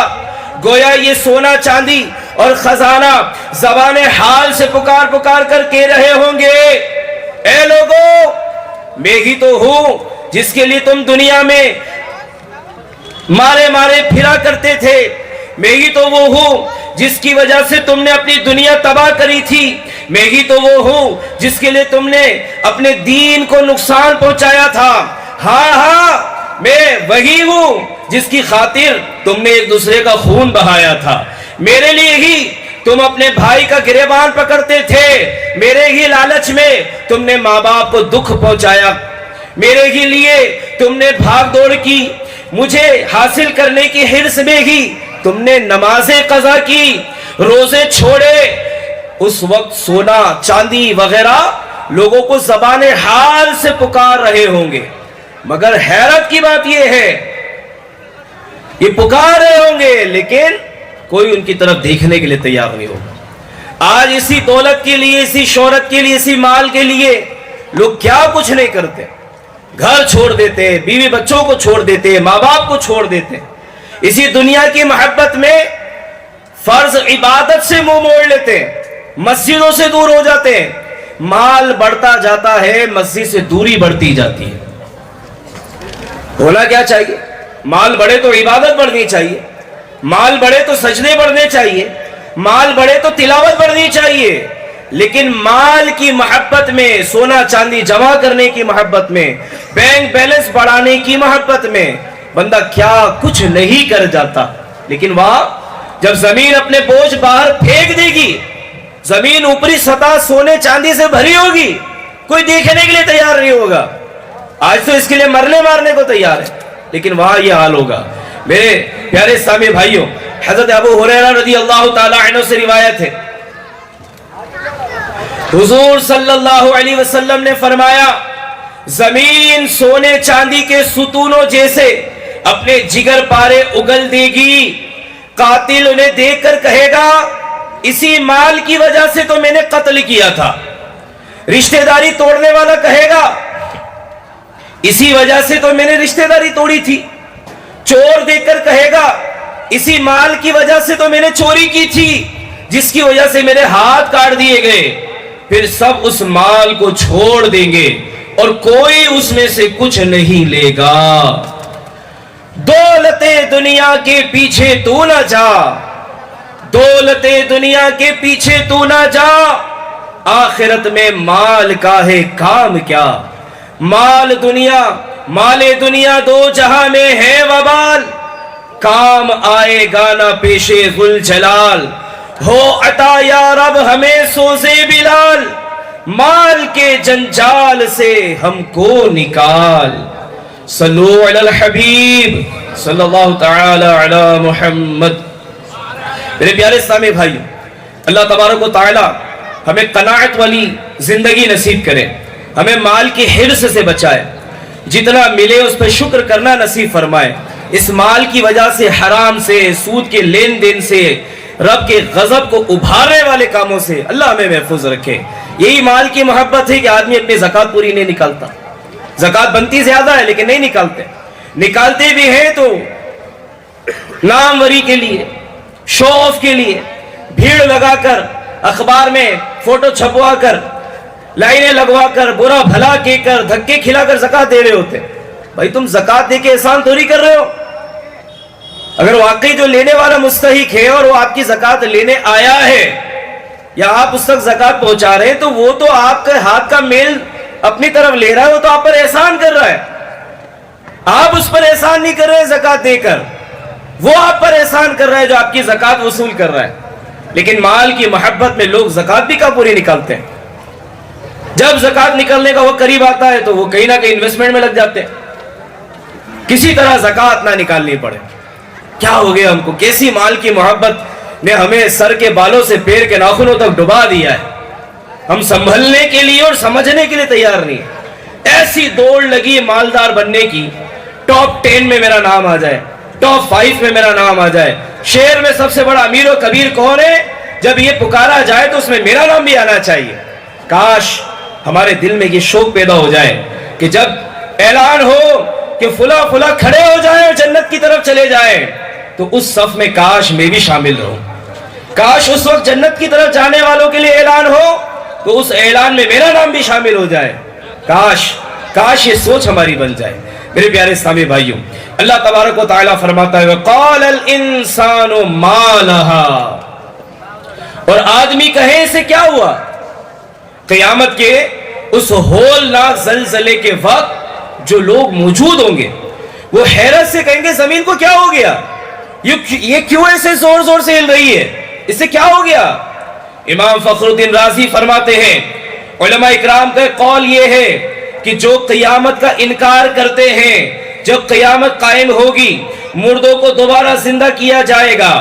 گویا یہ سونا چاندی اور خزانہ زبان حال سے پکار پکار کر کہہ رہے ہوں گے، اے لوگوں میں ہی تو ہوں جس کے لیے تم دنیا میں مارے مارے پھرا کرتے تھے، میں ہی تو وہ ہوں جس کی وجہ سے تم نے اپنی دنیا تباہ کری تھی، میں ہی تو وہ ہوں جس کے لیے تم نے اپنے دین کو نقصان پہنچایا تھا، ہاں ہاں میں وہی ہوں جس کی خاطر تم نے ایک دوسرے کا خون بہایا تھا، میرے لیے ہی تم اپنے بھائی کا گریبان پکڑتے تھے، میرے ہی لالچ میں تم نے ماں باپ کو دکھ پہنچایا، میرے ہی لیے تم نے بھاگ دوڑ کی، مجھے حاصل کرنے کی حرص میں ہی تم نے نمازیں قضا کی، روزے چھوڑے۔ اس وقت سونا چاندی وغیرہ لوگوں کو زبان حال سے پکار رہے ہوں گے، مگر حیرت کی بات یہ ہے یہ پکار رہے ہوں گے لیکن کوئی ان کی طرف دیکھنے کے لیے تیار نہیں ہوگا۔ آج اسی دولت کے لیے، اسی شہرت کے لیے، اسی مال کے لیے لوگ کیا کچھ نہیں کرتے، گھر چھوڑ دیتے، بیوی بچوں کو چھوڑ دیتے، ماں باپ کو چھوڑ دیتے، اسی دنیا کی محبت میں فرض عبادت سے منہ موڑ لیتے ہیں، مسجدوں سے دور ہو جاتے ہیں، مال بڑھتا جاتا ہے، مسجد سے دوری بڑھتی جاتی ہے۔ ہونا کیا چاہیے؟ مال بڑھے تو عبادت بڑھنی چاہیے، مال بڑھے تو سجدے بڑھنے چاہیے، مال بڑھے تو تلاوت بڑھنی چاہیے، لیکن مال کی محبت میں، سونا چاندی جمع کرنے کی محبت میں، بینک بیلنس بڑھانے کی محبت میں بندہ کیا کچھ نہیں کر جاتا، لیکن وہاں جب زمین اپنے بوجھ باہر پھینک دے گی، زمین اوپری سطح سونے چاندی سے بھری ہوگی، کوئی دیکھنے کے لیے تیار نہیں ہوگا۔ آج تو اس کے لیے مرنے مارنے کو تیار ہے، لیکن وہاں یہ حال ہوگا۔ میرے پیارے اسلامی بھائیوں، حضرت ابو ہریرہ رضی اللہ تعالی عنہ سے روایت ہے، حضور صلی اللہ علیہ وسلم نے فرمایا زمین سونے چاندی کے ستونوں جیسے اپنے جگر پارے اگل دے گی، قاتل انہیں دیکھ کر کہے گا اسی مال کی وجہ سے تو میں نے قتل کیا تھا، رشتہ داری توڑنے والا کہے گا اسی وجہ سے تو میں نے رشتہ داری توڑی تھی، چور دیکھ کر کہے گا اسی مال کی وجہ سے تو میں نے چوری کی تھی جس کی وجہ سے میرے ہاتھ کاٹ دیے گئے، پھر سب اس مال کو چھوڑ دیں گے اور کوئی اس میں سے کچھ نہیں لے گا۔ دولت دنیا کے پیچھے تو نہ جا، دولت دنیا کے پیچھے تو نہ جا، آخرت میں مال کا ہے کام کیا، مال دنیا دو جہاں میں ہے وبال، کام آئے گا نہ پیشے ذل جلال، ہو عطا یا رب ہمیں سوزے بلال، مال کے جنجال سے ہم کو نکال۔ صلو علی الحبیب صلی اللہ تعالی علی محمد۔ میرے پیارے اسلامی بھائیوں، اللہ تبارک و تعالی ہمیں قناعت والی زندگی نصیب کرے، ہمیں مال کی حرص سے بچائے، جتنا ملے اس پہ شکر کرنا نصیب فرمائے، اس مال کی وجہ سے حرام سے، سود کے لین دین سے، رب کے غضب کو ابھارنے والے کاموں سے اللہ ہمیں محفوظ رکھے۔ یہی مال کی محبت ہے کہ آدمی اپنی زکوٰۃ پوری نہیں نکالتا، زکوٰۃ بنتی زیادہ ہے لیکن نہیں نکالتے بھی ہیں تو ناموری کے لیے، شو آف کے لیے، بھیڑ لگا کر، اخبار میں فوٹو چھپوا کر، لائنیں لگوا کر، برا بھلا کہہ کر، دھکے کھلا کر زکوٰۃ دے رہے ہوتے۔ بھائی تم زکوٰۃ دے کے احسان توری کر رہے ہو؟ اگر واقعی جو لینے والا مستحق ہے اور وہ آپ کی زکوٰۃ لینے آیا ہے یا آپ اس تک زکوٰۃ پہنچا رہے ہیں تو وہ تو آپ کے ہاتھ کا میل اپنی طرف لے رہا ہے، وہ تو آپ پر احسان کر رہا ہے، آپ اس پر احسان نہیں کر رہے زکوٰۃ دے کر، وہ آپ پر احسان کر رہا ہے جو آپ کی زکوٰۃ وصول کر رہا ہے۔ لیکن مال کی محبت میں لوگ زکوٰۃ بھی کا پوری نکالتے ہیں، جب زکوٰۃ نکلنے کا وہ قریب آتا ہے تو وہ کہیں نہ کہیں انویسٹمنٹ میں لگ جاتے ہیں، کسی طرح زکوٰۃ نہ نکالنی پڑے۔ کیا ہو گیا ہم کو؟ کیسی مال کی محبت نے ہمیں سر کے بالوں سے پیر کے ناخنوں تک ڈبا دیا ہے، ہم سنبھلنے کے لیے اور سمجھنے کے لیے تیار نہیں۔ ایسی دوڑ لگی مالدار بننے کی، ٹاپ 10 میں میرا نام آ جائے, ٹاپ 5 میں میرا نام آ جائے. شہر میں سب سے بڑا امیر و کبیر کون ہے؟ جب یہ پکارا جائے تو اس میں میرا نام بھی آنا چاہیے. کاش ہمارے دل میں یہ شوق پیدا ہو جائے کہ جب اعلان ہو کہ فلاں فلاں کھڑے ہو جائیں اور جنت کی طرف چلے جائیں, تو اس صف میں کاش میں بھی شامل رہوں. کاش اس وقت جنت کی طرف جانے والوں کے لیے اعلان ہو تو اس اعلان میں میرا نام بھی شامل ہو جائے. کاش یہ سوچ ہماری بن جائے. میرے پیارے اسلامی بھائیوں, اللہ تبارک و تعالیٰ فرماتا ہے وَقَالَ الْإِنسَانُ مَا لَهَا, اور آدمی کہے اسے کیا ہوا؟ قیامت کے اس ہولناک زلزلے کے وقت جو لوگ موجود ہوں گے وہ حیرت سے کہیں گے زمین کو کیا ہو گیا, یہ کیوں ایسے زور زور سے ہل رہی ہے, اس سے کیا ہو گیا؟ امام فخر الدین رازی فرماتے ہیں علماء اکرام کا قول یہ ہے کہ جو قیامت کا انکار کرتے ہیں, جب قیامت قائم ہوگی مردوں کو دوبارہ زندہ کیا جائے گا,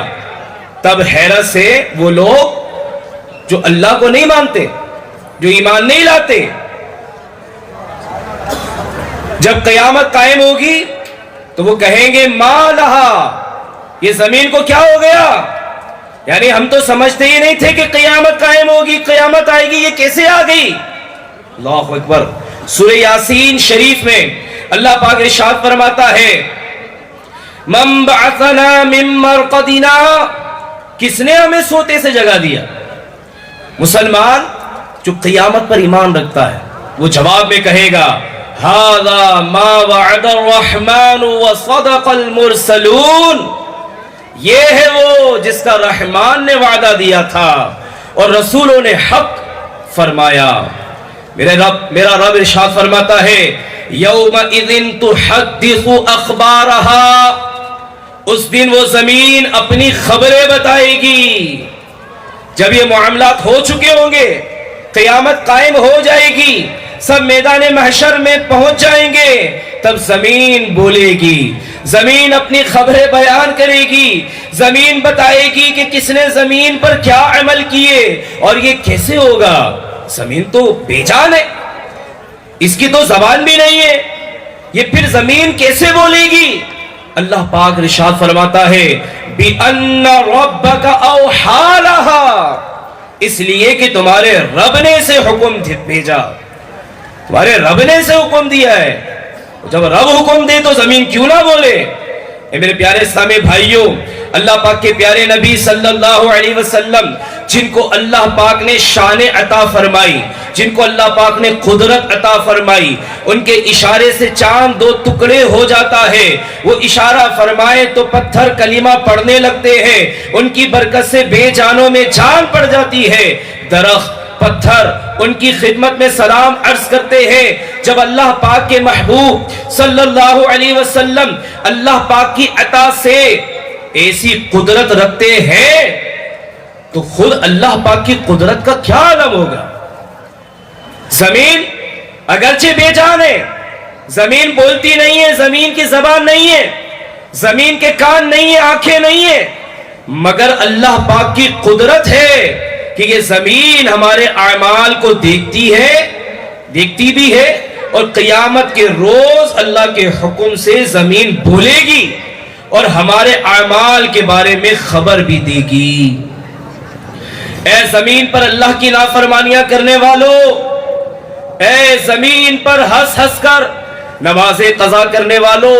تب حیرت سے وہ لوگ جو اللہ کو نہیں مانتے, جو ایمان نہیں لاتے, جب قیامت قائم ہوگی تو وہ کہیں گے ما لہا, یہ زمین کو کیا ہو گیا؟ یعنی ہم تو سمجھتے ہی نہیں تھے کہ قیامت قائم ہوگی, قیامت آئے گی, یہ کیسے آ گئی؟ اللہ اکبر. سورہ یاسین شریف میں اللہ پاک ارشاد فرماتا ہے من بعثنا من مرقدنا, کس نے ہمیں سوتے سے جگا دیا؟ مسلمان جو قیامت پر ایمان رکھتا ہے وہ جواب میں کہے گا ھذا ما وعد الرحمن وصدق المرسلون, یہ ہے وہ جس کا رحمان نے وعدہ دیا تھا اور رسولوں نے حق فرمایا. میرا رب ارشاد فرماتا ہے یومئذ تحدث اخبارها, اس دن وہ زمین اپنی خبریں بتائے گی. جب یہ معاملات ہو چکے ہوں گے, قیامت قائم ہو جائے گی, سب میدان محشر میں پہنچ جائیں گے, تب زمین بولے گی, زمین اپنی خبریں بیان کرے گی, زمین بتائے گی کہ کس نے زمین پر کیا عمل کیے اور یہ کیسے ہوگا. زمین تو بے جان ہے, اس کی تو زبان بھی نہیں ہے, یہ پھر زمین کیسے بولے گی؟ اللہ پاک ارشاد فرماتا ہے بِأَنَّ رَبَّكَ أَوْحَىٰ لَهَا, اس لیے کہ تمہارے رب نے اسے حکم بھیجا, تمہارے رب نے اسے حکم دیا ہے. جب رب حکم دے تو زمین کیوں نہ بولے؟ اے میرے پیارے اسلامی بھائیوں, اللہ پاک کے پیارے نبی صلی اللہ علیہ وسلم جن کو اللہ پاک نے شان عطا فرمائی, جن کو اللہ پاک نے قدرت عطا فرمائی, ان کے اشارے سے چاند دو ٹکڑے ہو جاتا ہے. وہ اشارہ فرمائے تو پتھر کلمہ پڑھنے لگتے ہیں, ان کی برکت سے بے جانوں میں جان پڑ جاتی ہے. درخت پتھر ان کی خدمت میں سلام عرض کرتے ہیں. جب اللہ پاک کے محبوب صلی اللہ علیہ وسلم اللہ پاک کی عطا سے ایسی قدرت رکھتے ہیں تو خود اللہ پاک کی قدرت کا کیا عالم ہوگا. زمین اگرچہ بے جان ہے, زمین بولتی نہیں ہے, زمین کی زبان نہیں ہے, زمین کے کان نہیں ہے, آنکھیں نہیں ہے, مگر اللہ پاک کی قدرت ہے کہ یہ زمین ہمارے اعمال کو دیکھتی ہے, دیکھتی بھی ہے, اور قیامت کے روز اللہ کے حکم سے زمین بولے گی اور ہمارے اعمال کے بارے میں خبر بھی دے گی. اے زمین پر اللہ کی نافرمانیاں کرنے والو, اے زمین پر ہنس ہنس کر نمازیں قضا کرنے والو,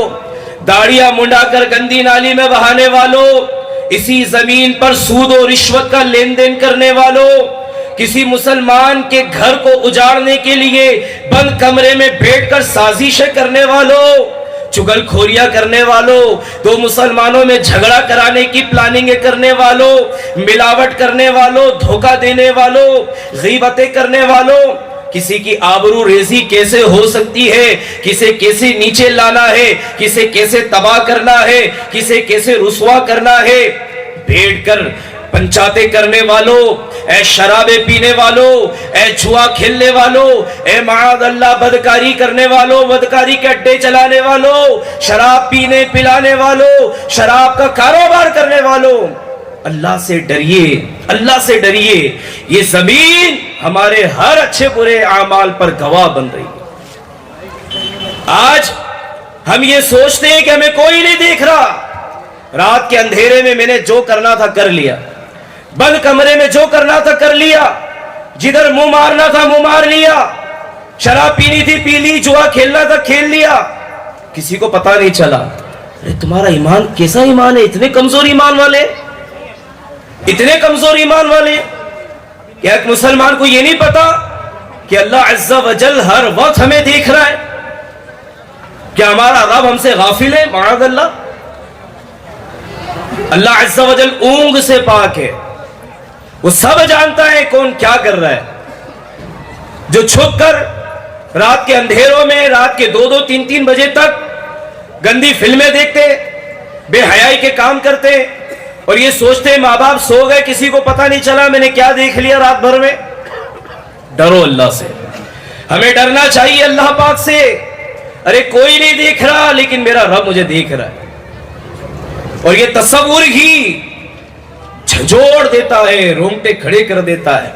داڑیاں منڈا کر گندی نالی میں بہانے والو, اسی زمین پر سود و رشوت کا لین دین کرنے والو, کسی مسلمان کے گھر کو اجاڑنے کے لیے بند کمرے میں بیٹھ کر سازشیں کرنے والو, چگل کھوریاں کرنے والو, دو مسلمانوں میں جھگڑا کرانے کی پلاننگیں کرنے والو, ملاوٹ کرنے والو, دھوکہ دینے والو, غیبتیں کرنے والو, کسی کی آبرو ریزی کیسے ہو سکتی ہے, کسے کیسے نیچے لانا ہے, کسے کیسے تباہ کرنا ہے, کسے کیسے رسوا کرنا ہے, بیٹھ کر پنچاتیں کرنے والو, اے شرابیں پینے والو, اے جوا کھیلنے والو, اے معاذ اللہ بدکاری کرنے والو, بدکاری کے اڈے چلانے والو, شراب پینے پلانے والو, شراب کا کاروبار کرنے والو, اللہ سے ڈریے, اللہ سے ڈریے. یہ زمین ہمارے ہر اچھے برے اعمال پر گواہ بن رہی ہے. آج ہم یہ سوچتے ہیں کہ ہمیں کوئی نہیں دیکھ رہا. رات کے اندھیرے میں میں نے جو کرنا تھا کر لیا, بند کمرے میں جو کرنا تھا کر لیا, جدھر منہ مارنا تھا منہ مار لیا, شراب پینی تھی پی لی, جوا کھیلنا تھا کھیل لیا, کسی کو پتا نہیں چلا. ارے تمہارا ایمان کیسا ایمان ہے؟ اتنے کمزور ایمان والے, اتنے کمزور ایمان والے. کیا ایک مسلمان کو یہ نہیں پتا کہ اللہ عز و جل ہر وقت ہمیں دیکھ رہا ہے؟ کیا ہمارا رب ہم سے غافل ہے؟ معاذ اللہ. اللہ عز و جل اونگ سے پاک ہے, وہ سب جانتا ہے کون کیا کر رہا ہے. جو چھپ کر رات کے اندھیروں میں رات کے 2-2 3-3 بجے تک گندی فلمیں دیکھتے, بے حیائی کے کام کرتے اور یہ سوچتے ماں باپ سو گئے کسی کو پتہ نہیں چلا میں نے کیا دیکھ لیا رات بھر میں. ڈرو اللہ سے, ہمیں ڈرنا چاہیے اللہ پاک سے. ارے کوئی نہیں دیکھ رہا لیکن میرا رب مجھے دیکھ رہا ہے. اور یہ تصور ہی جھنجھوڑ دیتا ہے, رونگٹے کھڑے کر دیتا ہے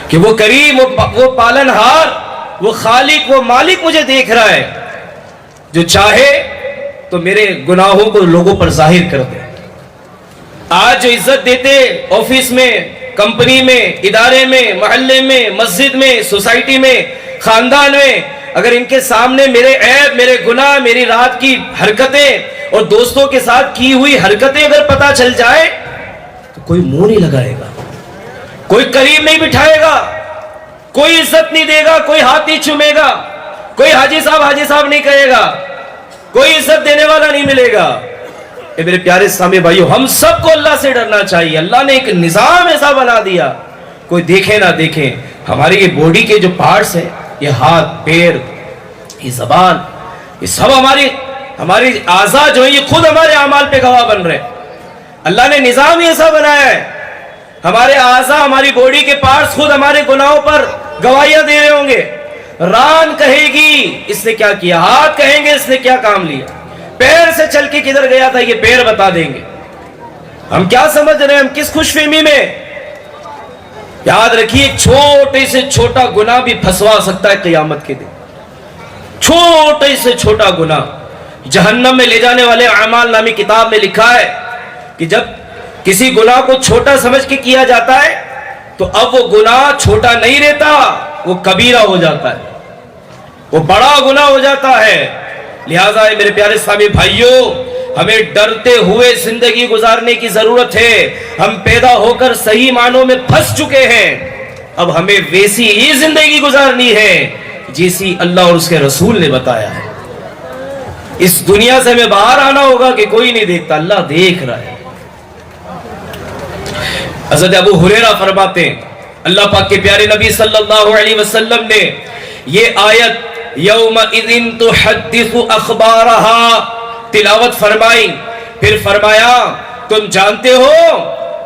کہ وہ کریم, وہ پالنہار, وہ خالق, وہ مالک مجھے دیکھ رہا ہے. جو چاہے تو میرے گناہوں کو لوگوں پر ظاہر کر دے. آج جو عزت دیتے آفس میں, کمپنی میں, ادارے میں, محلے میں, مسجد میں, سوسائٹی میں, خاندان میں, اگر ان کے سامنے میرے عیب, میرے گناہ, میری رات کی حرکتیں اور دوستوں کے ساتھ کی ہوئی حرکتیں اگر پتہ چل جائے تو کوئی منہ نہیں لگائے گا, کوئی قریب نہیں بٹھائے گا, کوئی عزت نہیں دے گا, کوئی ہاتھ نہیں چومے گا, کوئی حاجی صاحب نہیں کہے گا, کوئی عزت دینے والا نہیں ملے گا. اے میرے پیارے اسلامی بھائیو, ہم سب کو اللہ سے ڈرنا چاہیے. اللہ نے ایک نظام ایسا بنا دیا, کوئی دیکھے نہ دیکھے, ہماری یہ باڈی کے جو پارٹس ہیں, یہ ہاتھ, پیر, یہ زبان, یہ سب ہماری اعضاء جو ہیں یہ خود ہمارے اعمال پہ گواہ بن رہے ہیں. اللہ نے نظام ہی ایسا بنایا ہے, ہمارے اعضاء, ہماری باڈی کے پارٹس خود ہمارے گناہوں پر گواہیاں دے رہے ہوں گے. ران کہے گی اس نے کیا کیا, ہاتھ کہیں گے اس نے کیا کام لیا, پیر سے چل کے کدھر گیا تھا یہ پیر بتا دیں گے. ہم کیا سمجھ رہے ہیں, ہم کس خوش فہمی میں. یاد رکھیے ایک چھوٹے سے چھوٹا گناہ بھی پھنسوا سکتا ہے قیامت کے دن. چھوٹے سے چھوٹا گناہ جہنم میں لے جانے والے اعمال نامی کتاب میں لکھا ہے کہ جب کسی گناہ کو چھوٹا سمجھ کے کیا جاتا ہے تو اب وہ گناہ چھوٹا نہیں رہتا, وہ کبیرہ ہو جاتا ہے, وہ بڑا گناہ ہو جاتا ہے. لہٰذا میرے پیارے اسلامی بھائیوں, ہمیں ڈرتے ہوئے زندگی گزارنے کی ضرورت ہے. ہم پیدا ہو کر صحیح معنوں میں پھنس چکے ہیں, اب ہمیں ویسی ہی زندگی گزارنی ہے جیسی اللہ اور اس کے رسول نے بتایا ہے. اس دنیا سے ہمیں باہر آنا ہوگا کہ کوئی نہیں دیکھتا, اللہ دیکھ رہا ہے. حضرت ابو ہریرہ فرماتے ہیں اللہ پاک کے پیارے نبی صلی اللہ علیہ وسلم نے یہ آیت یومئذ تحدث اخبارها تلاوت فرمائی. پھر فرمایا تم جانتے ہو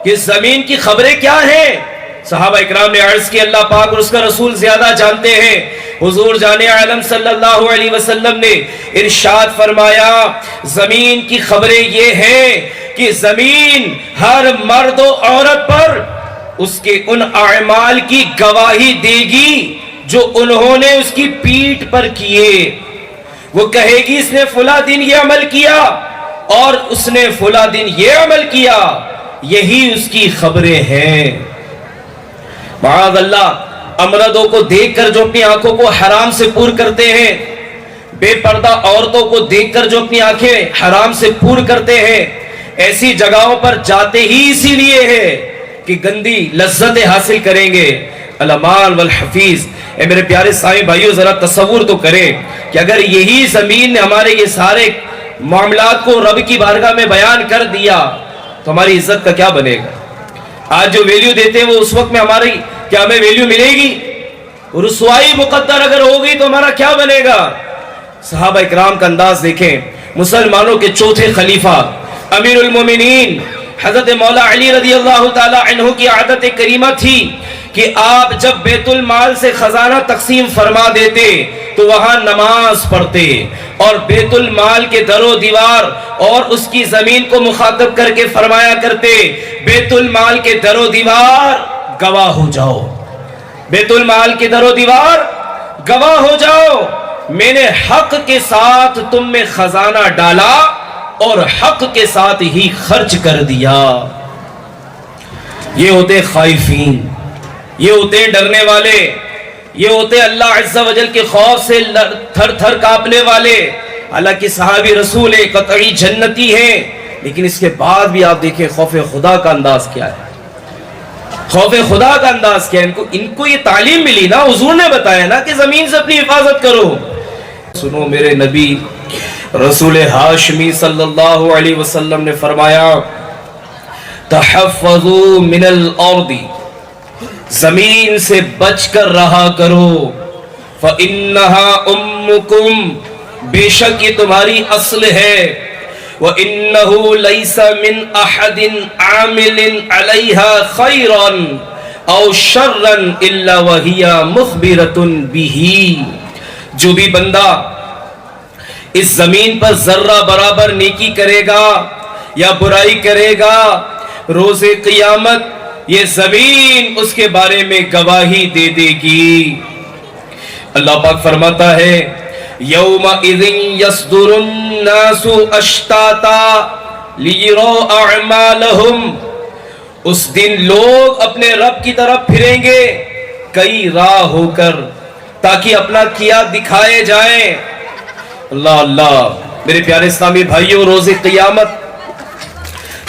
کہ زمین کی خبریں کیا ہیں؟ صحابہ اکرام نے عرض کی اللہ پاک اور اس کا رسول زیادہ جانتے ہیں. حضور جان عالم صلی اللہ علیہ وسلم نے ارشاد فرمایا زمین کی خبریں یہ ہیں کہ زمین ہر مرد و عورت پر اس کے ان اعمال کی گواہی دے گی جو انہوں نے اس کی پیٹھ پر کیے. وہ کہے گی اس نے فلاں دن یہ عمل کیا اور اس نے فلاں دن یہ عمل کیا, یہی اس کی خبریں ہیں. معاذ اللہ, امردوں کو دیکھ کر جو اپنی آنکھوں کو حرام سے پور کرتے ہیں, بے پردہ عورتوں کو دیکھ کر جو اپنی آنکھیں حرام سے پور کرتے ہیں, ایسی جگہوں پر جاتے ہی اسی لیے ہے کہ گندی لذتیں حاصل کریں گے. المال والحفیظ. اے میرے پیارے سائیں بھائیو, ذرا تصور تو کریں کہ اگر یہی زمین نے ہمارے یہ سارے معاملات کو رب کی بارگاہ میں بیان کر دیا تو ہماری عزت کا کیا بنے گا؟ آج جو ویلیو دیتے ہیں وہ اس وقت میں ہماری کیا ہمیں ویلیو ملے گی؟ رسوائی مقدر اگر ہوگی تو ہمارا کیا بنے گا؟ صحابہ اکرام کا انداز دیکھیں. مسلمانوں کے چوتھے خلیفہ امیر المومنین حضرت مولا علی رضی اللہ تعالی عنہ کی عادت کریمہ تھی کہ آپ جب بیت المال سے خزانہ تقسیم فرما دیتے تو وہاں نماز پڑھتے اور بیت المال کے در و دیوار اور اس کی زمین کو مخاطب کر کے فرمایا کرتے بیت المال کے در و دیوار گواہ ہو جاؤ, بیت المال کے در و دیوار گواہ ہو جاؤ, میں نے حق کے ساتھ تم میں خزانہ ڈالا اور حق کے ساتھ ہی خرچ کر دیا. یہ ہوتے خائفین، یہ ہوتے ڈرنے والے، یہ ہوتے اللہ عز و جل کے خوف سے تھر تھر کانپنے والے. حالانکہ صحابی رسول قطعی جنتی ہیں، لیکن اس کے بعد بھی آپ دیکھیں خوف خدا کا انداز کیا ہے. خوف خدا کا انداز کیا ہے. ان کو یہ تعلیم ملی نا، حضور نے بتایا نا کہ زمین سے اپنی حفاظت کرو. سنو میرے نبی رسول ہاشمی صلی اللہ علیہ وسلم نے فرمایا تحفظوا من الارض، زمین سے بچ کر رہا کرو. فإنها أمكم، بے شک یہ تمہاری اصل ہے. وَإِنَّهُ لَيْسَ مِنْ أَحَدٍ عَامِلٍ عَلَيْهَا خَيْرًا أَوْ شَرًّا إِلَّا وَهِيَ مُخْبِرَةٌ بِهِ. جو بھی بندہ اس زمین پر ذرہ برابر نیکی کرے گا یا برائی کرے گا، روز قیامت یہ زمین اس کے بارے میں گواہی دے دے گی. اللہ پاک فرماتا ہے یومئذ یصدر الناس اشتاتا لیروا اعمالہم، اس دن لوگ اپنے رب کی طرف پھریں گے کئی راہ ہو کر تاکہ اپنا کیا دکھائے جائیں. اللہ اللہ میرے پیارے اسلامی بھائیوں، روز قیامت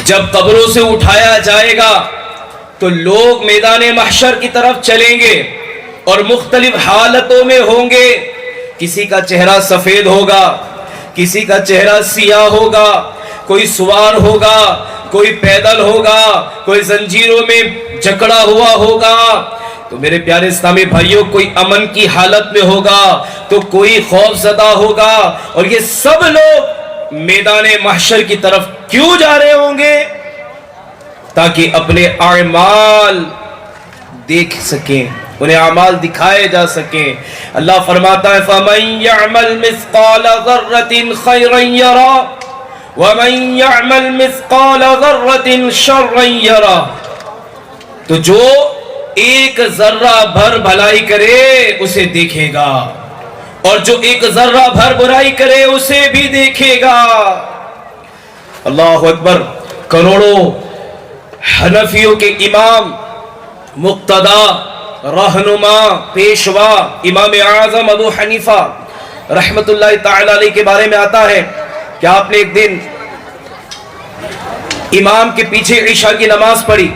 جب قبروں سے اٹھایا جائے گا تو لوگ میدان محشر کی طرف چلیں گے اور مختلف حالتوں میں ہوں گے. کسی کا چہرہ سفید ہوگا، کسی کا چہرہ سیاہ ہوگا، کوئی سوار ہوگا، کوئی پیدل ہوگا، کوئی زنجیروں میں جکڑا ہوا ہوگا. تو میرے پیارے اسلامی بھائیوں، کوئی امن کی حالت میں ہوگا تو کوئی خوف زدہ ہوگا. اور یہ سب لوگ میدان محشر کی طرف کیوں جا رہے ہوں گے؟ تاکہ اپنے اعمال دیکھ سکیں، انہیں اعمال دکھائے جا سکیں. اللہ فرماتا ہے فَمَن يَعْمَلْ مِثْقَالَ ذَرَّةٍ خَيْرًا يَرَهُ وَمَن يَعْمَلْ مِثْقَالَ ذَرَّةٍ شَرًّا يَرَهُ. تو جو ایک ذرہ بھر بھلائی کرے اسے دیکھے گا، اور جو ایک ذرہ بھر برائی کرے اسے بھی دیکھے گا. اللہ اکبر. کروڑوں حنفیوں کے امام، مقتدا، رہنما، پیشوا امام اعظم ابو حنیفہ رحمت اللہ تعالی علیہ کے بارے میں آتا ہے کہ آپ نے ایک دن امام کے پیچھے عشاء کی نماز پڑھی.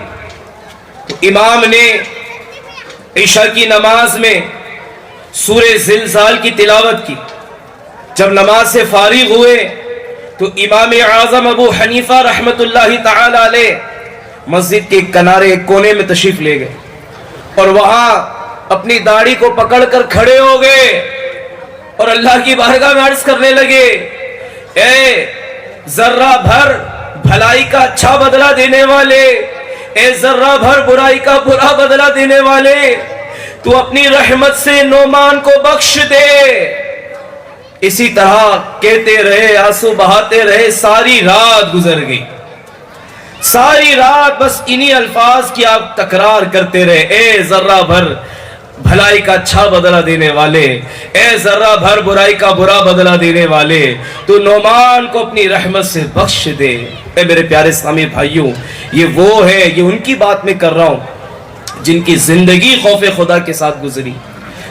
تو امام نے عشاء کی نماز میں سورہ زلزال کی تلاوت کی. جب نماز سے فارغ ہوئے تو امام اعظم ابو حنیفہ رحمت اللہ تعالی علیہ مسجد کے کنارے ایک کونے میں تشریف لے گئے اور وہاں اپنی داڑھی کو پکڑ کر کھڑے ہو گئے اور اللہ کی بارگاہ میں عرض کرنے لگے اے ذرہ بھر بھلائی کا اچھا بدلہ دینے والے، اے ذرہ بھر برائی کا برا بدلہ دینے والے، تو اپنی رحمت سے نعمان کو بخش دے. اسی طرح کہتے رہے، آنسو بہاتے رہے، ساری رات گزر گئی. ساری رات بس انہی الفاظ کی آپ تکرار کرتے رہے، اے ذرہ بھر بھلائی کا اچھا بدلہ دینے والے، اے ذرہ بھر برائی کا برا بدلہ دینے والے، تو نعمان کو اپنی رحمت سے بخش دے. اے میرے پیارے اسلامی بھائیوں، یہ وہ ہے، یہ ان کی بات میں کر رہا ہوں جن کی زندگی خوف خدا کے ساتھ گزری،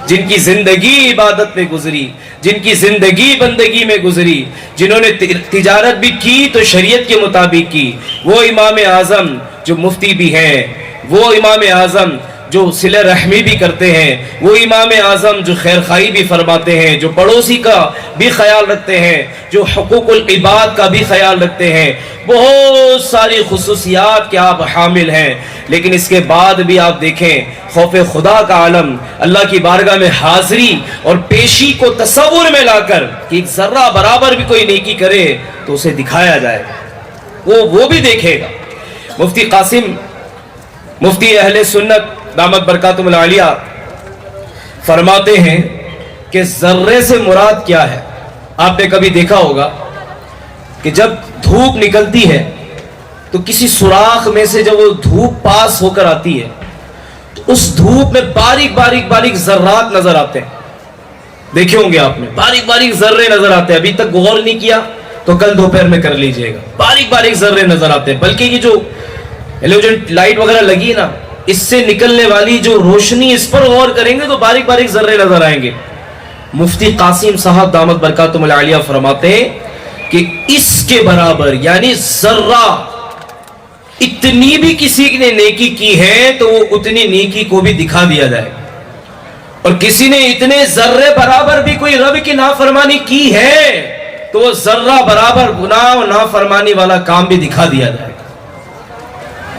جن کی زندگی عبادت میں گزری، جن کی زندگی بندگی میں گزری، جنہوں نے تجارت بھی کی تو شریعت کے مطابق کی. وہ امام اعظم جو مفتی بھی ہیں، وہ امام اعظم جو صلہ رحمی بھی کرتے ہیں، وہ امام اعظم جو خیر خواہی بھی فرماتے ہیں، جو پڑوسی کا بھی خیال رکھتے ہیں، جو حقوق العباد کا بھی خیال رکھتے ہیں. بہت ساری خصوصیات کے آپ حامل ہیں، لیکن اس کے بعد بھی آپ دیکھیں خوف خدا کا عالم، اللہ کی بارگاہ میں حاضری اور پیشی کو تصور میں لا کر کہ ایک ذرہ برابر بھی کوئی نیکی کرے تو اسے دکھایا جائے، وہ بھی دیکھے گا. مفتی قاسم، مفتی اہل سنت دامت برکاتہم العالیہ فرماتے ہیں کہ ذرے سے مراد کیا ہے. آپ نے کبھی دیکھا ہوگا کہ جب دھوپ نکلتی ہے تو کسی سوراخ میں سے جب وہ دھوپ پاس ہو کر آتی ہے تو اس دھوپ میں باریک باریک باریک ذرات نظر آتے ہیں. دیکھے ہوں گے آپ نے, باریک باریک ذرے نظر آتے ہیں. ابھی تک غور نہیں کیا تو کل دوپہر میں کر لیجئے گا. باریک باریک ذرے نظر آتے ہیں, بلکہ یہ جو ہیلوجن لائٹ وغیرہ لگی نا, اس سے نکلنے والی جو روشنی, اس پر غور کریں گے تو باریک باریک ذرے نظر آئیں گے. مفتی قاسم صاحب دامت برکاتہم العالیہ فرماتے ہیں کہ اس کے برابر یعنی ذرہ اتنی بھی کسی نے نیکی کی ہے تو وہ اتنی نیکی کو بھی دکھا دیا جائے, اور کسی نے اتنے ذرے برابر بھی کوئی رب کی نافرمانی کی ہے تو وہ ذرہ برابر گناہ و نافرمانی والا کام بھی دکھا دیا جائے.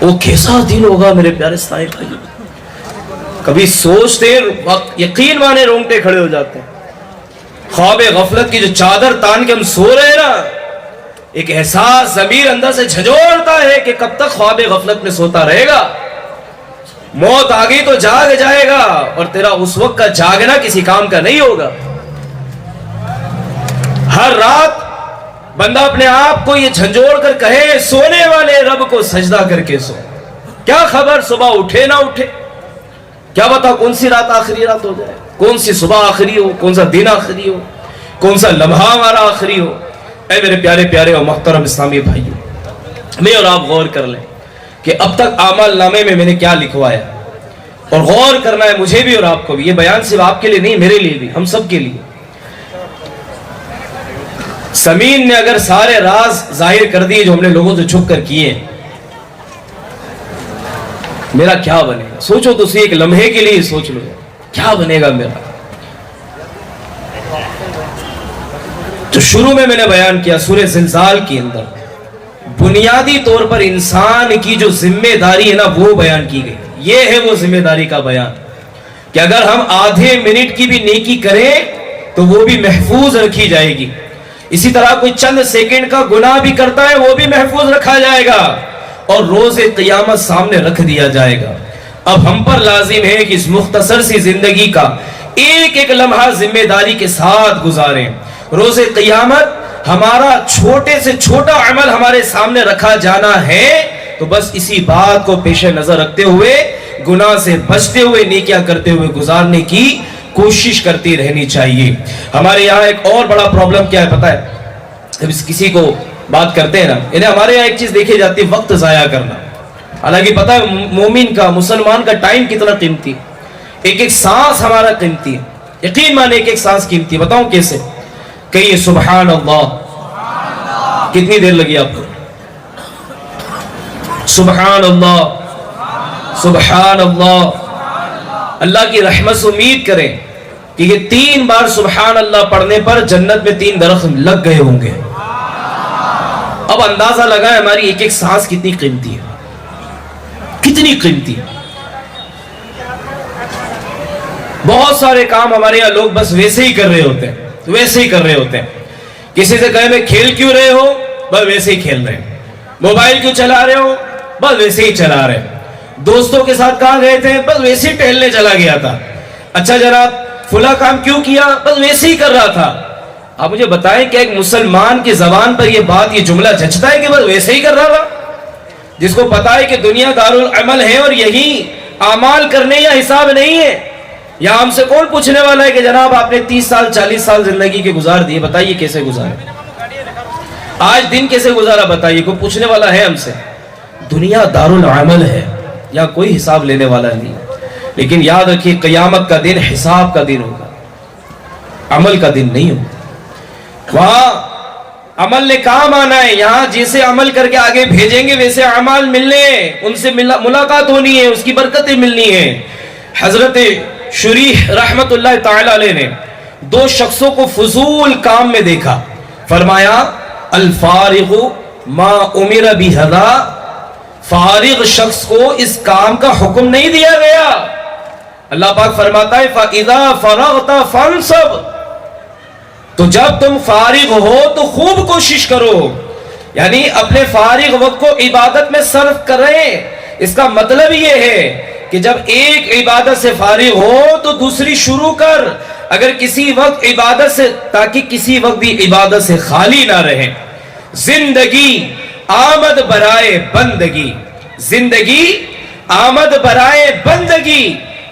وہ کیسا دن ہوگا میرے پیارے سائے بھائی, کبھی سوچتے یقین مانے رونگٹے کھڑے ہو جاتے ہیں. خواب غفلت کی جو چادر تان کے ہم سو رہے ہیں نا, ایک احساس ضمیر اندر سے جھنجھوڑتا ہے کہ کب تک خواب غفلت میں سوتا رہے گا. موت آ گئی تو جاگ جائے گا, اور تیرا اس وقت کا جاگنا کسی کام کا نہیں ہوگا. ہر رات بندہ اپنے آپ کو یہ جھنجھوڑ کر کہے سونے والے رب کو سجدہ کر کے سو, کیا خبر صبح اٹھے نہ اٹھے, کیا بتا کون سی رات آخری رات ہو جائے, کون سی صبح آخری ہو, کون سا دن آخری ہو, کون سا لمحہ ہمارا آخری ہو. اے میرے پیارے پیارے اور محترم اسلامی بھائیو, میں اور آپ غور کر لیں کہ اب تک اعمال نامے میں نے کیا لکھوایا, اور غور کرنا ہے مجھے بھی اور آپ کو بھی. یہ بیان صرف آپ کے لیے نہیں, میرے لیے بھی, ہم سب کے لیے. سمین نے اگر سارے راز ظاہر کر دیے جو ہم نے لوگوں سے چھپ کر کیے, میرا کیا بنے گا؟ سوچو تو سی, ایک لمحے کے لیے سوچ لو کیا بنے گا میرا. تو شروع میں نے بیان کیا سورہ زلزال کے اندر بنیادی طور پر انسان کی جو ذمہ داری ہے نا وہ بیان کی گئی. یہ ہے وہ ذمہ داری کا بیان کہ اگر ہم آدھے منٹ کی بھی نیکی کریں تو وہ بھی محفوظ رکھی جائے گی. اسی طرح کوئی چند سیکنڈ کا گناہ بھی کرتا ہے وہ بھی محفوظ رکھا جائے گا, اور روز قیامت سامنے رکھ دیا جائے گا. اب ہم پر لازم ہے کہ اس مختصر سی زندگی کا ایک ایک لمحہ ذمہ داری کے ساتھ گزاریں. روز قیامت ہمارا چھوٹے سے چھوٹا عمل ہمارے سامنے رکھا جانا ہے, تو بس اسی بات کو پیش نظر رکھتے ہوئے گناہ سے بچتے ہوئے نیکیاں کرتے ہوئے گزارنے کی کوشش کرتی رہنی چاہیے. ہمارے یہاں ایک اور بڑا پرابلم کیا ہے پتہ ہے, جب کسی کو بات کرتے ہیں نا, انہیں ہمارے یہاں ایک چیز دیکھی جاتی ہے وقت ضائع کرنا. حالانکہ پتہ ہے مومن کا, مسلمان کا ٹائم کتنا قیمتی, ایک ایک سانس ہمارا قیمتی ہے. یقین مانے ایک ایک سانس قیمتی. بتاؤں کیسے؟ کہیے سبحان اللہ. کتنی دیر لگی آپ کو؟ سبحان اللہ سبحان اللہ. اللہ کی رحمت سے امید کریں کہ یہ 3 بار سبحان اللہ پڑھنے پر جنت میں 3 درخت لگ گئے ہوں گے. اب اندازہ لگائیں ہماری ایک ایک سانس کتنی قیمتی ہے, کتنی قیمتی ہے. بہت سارے کام ہمارے یہاں لوگ بس ویسے ہی کر رہے ہوتے ہیں, ویسے ہی کر رہے ہوتے ہیں. کسی سے کہے میں کھیل کیوں رہے ہو, بس ویسے ہی کھیل رہے ہیں. موبائل کیوں چلا رہے ہو, بس ویسے ہی چلا رہے ہیں. دوستوں کے ساتھ کہاں گئے تھے, بس ویسے ہی ٹہلنے چلا گیا تھا. اچھا جناب فلاں کام کیوں کیا, بس ویسے ہی کر رہا تھا. آپ مجھے بتائیں کہ ایک مسلمان کی زبان پر یہ بات, یہ جملہ جچتا ہے کہ بس ویسے ہی کر رہا تھا؟ جس کو پتا ہے کہ دنیا دارالعمل ہے اور یہی اعمال کرنے یا حساب نہیں ہے. یہاں ہم سے کون پوچھنے والا ہے کہ جناب آپ نے 30 سال 40 سال زندگی کے گزار دیے, بتائیے کیسے گزارے, آج دن کیسے گزارا بتائیے. کوئی پوچھنے والا ہے ہم سے؟ دنیا دارالعمل ہے, یہاں کوئی حساب لینے والا نہیں. لیکن یاد رکھیے قیامت کا دن حساب کا دن ہوگا, عمل کا دن نہیں ہوگا. وہاں عمل نے کام آنا ہے. یہاں جیسے عمل کر کے آگے بھیجیں گے ویسے اعمال ملنے ہیں, ان سے ملاقات ہونی ہے, اس کی برکتیں ملنی ہیں. حضرت شریح رحمت اللہ تعالی علیہ نے 2 شخصوں کو فضول کام میں دیکھا. فرمایا الفارغ ما امر بہذا, فارغ شخص کو اس کام کا حکم نہیں دیا گیا. اللہ پاک فرماتا ہے فَإِذَا فَرَغْتَ فَانْصَبْ, تو جب تم فارغ ہو تو خوب کوشش کرو, یعنی اپنے فارغ وقت کو عبادت میں صرف کریں. اس کا مطلب یہ ہے کہ جب ایک عبادت سے فارغ ہو تو دوسری شروع کر, اگر کسی وقت عبادت سے, تاکہ کسی وقت بھی عبادت سے خالی نہ رہے. زندگی آمد برائے بندگی, زندگی آمد برائے بندگی,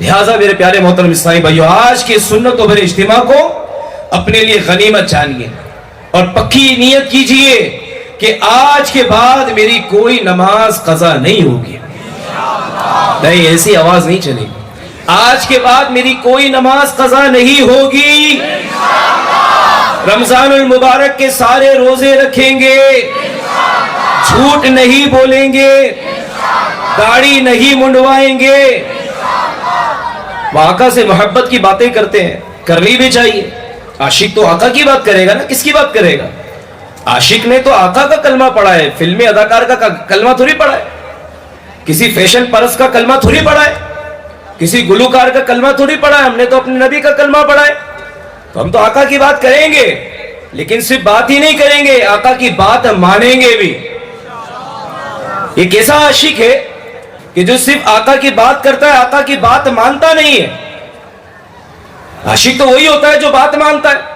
لہٰذا میرے پیارے محترم اسلامی بھائیو، آج کے سنت و بھرے اجتماع کو اپنے لیے غنیمت جانیے اور پکی نیت کیجئے کہ آج کے بعد میری کوئی نماز قضا نہیں ہوگی. نہیں، ایسی آواز نہیں چلے گی. آج کے بعد میری کوئی نماز قضا نہیں ہوگی. رمضان المبارک کے سارے روزے رکھیں گے، جھوٹ نہیں بولیں گے، داڑھی نہیں منڈوائیں گے. وہ آقا سے محبت کی باتیں کرتے ہیں، کرنی بھی چاہیے. عاشق تو آقا کی بات کرے گا نا، کس کی بات کرے گا؟ عاشق نے تو آقا کا کلمہ پڑھا ہے، فلمی اداکار کا کلمہ تھوڑی پڑھا ہے، کسی فیشن پرست کا کلمہ تھوڑی پڑھا ہے، کسی گلوکار کا کلمہ تھوڑی پڑھا ہے. ہم نے تو اپنے نبی کا کلمہ پڑھا ہے. تو ہم تو آقا کی بات کریں گے، لیکن صرف بات ہی نہیں کریں گے، آقا کی بات مانیں گے بھی. یہ کیسا عاشق ہے کہ جو صرف آقا کی بات کرتا ہے، آقا کی بات مانتا نہیں ہے؟ عاشق تو وہی ہوتا ہے جو بات مانتا ہے،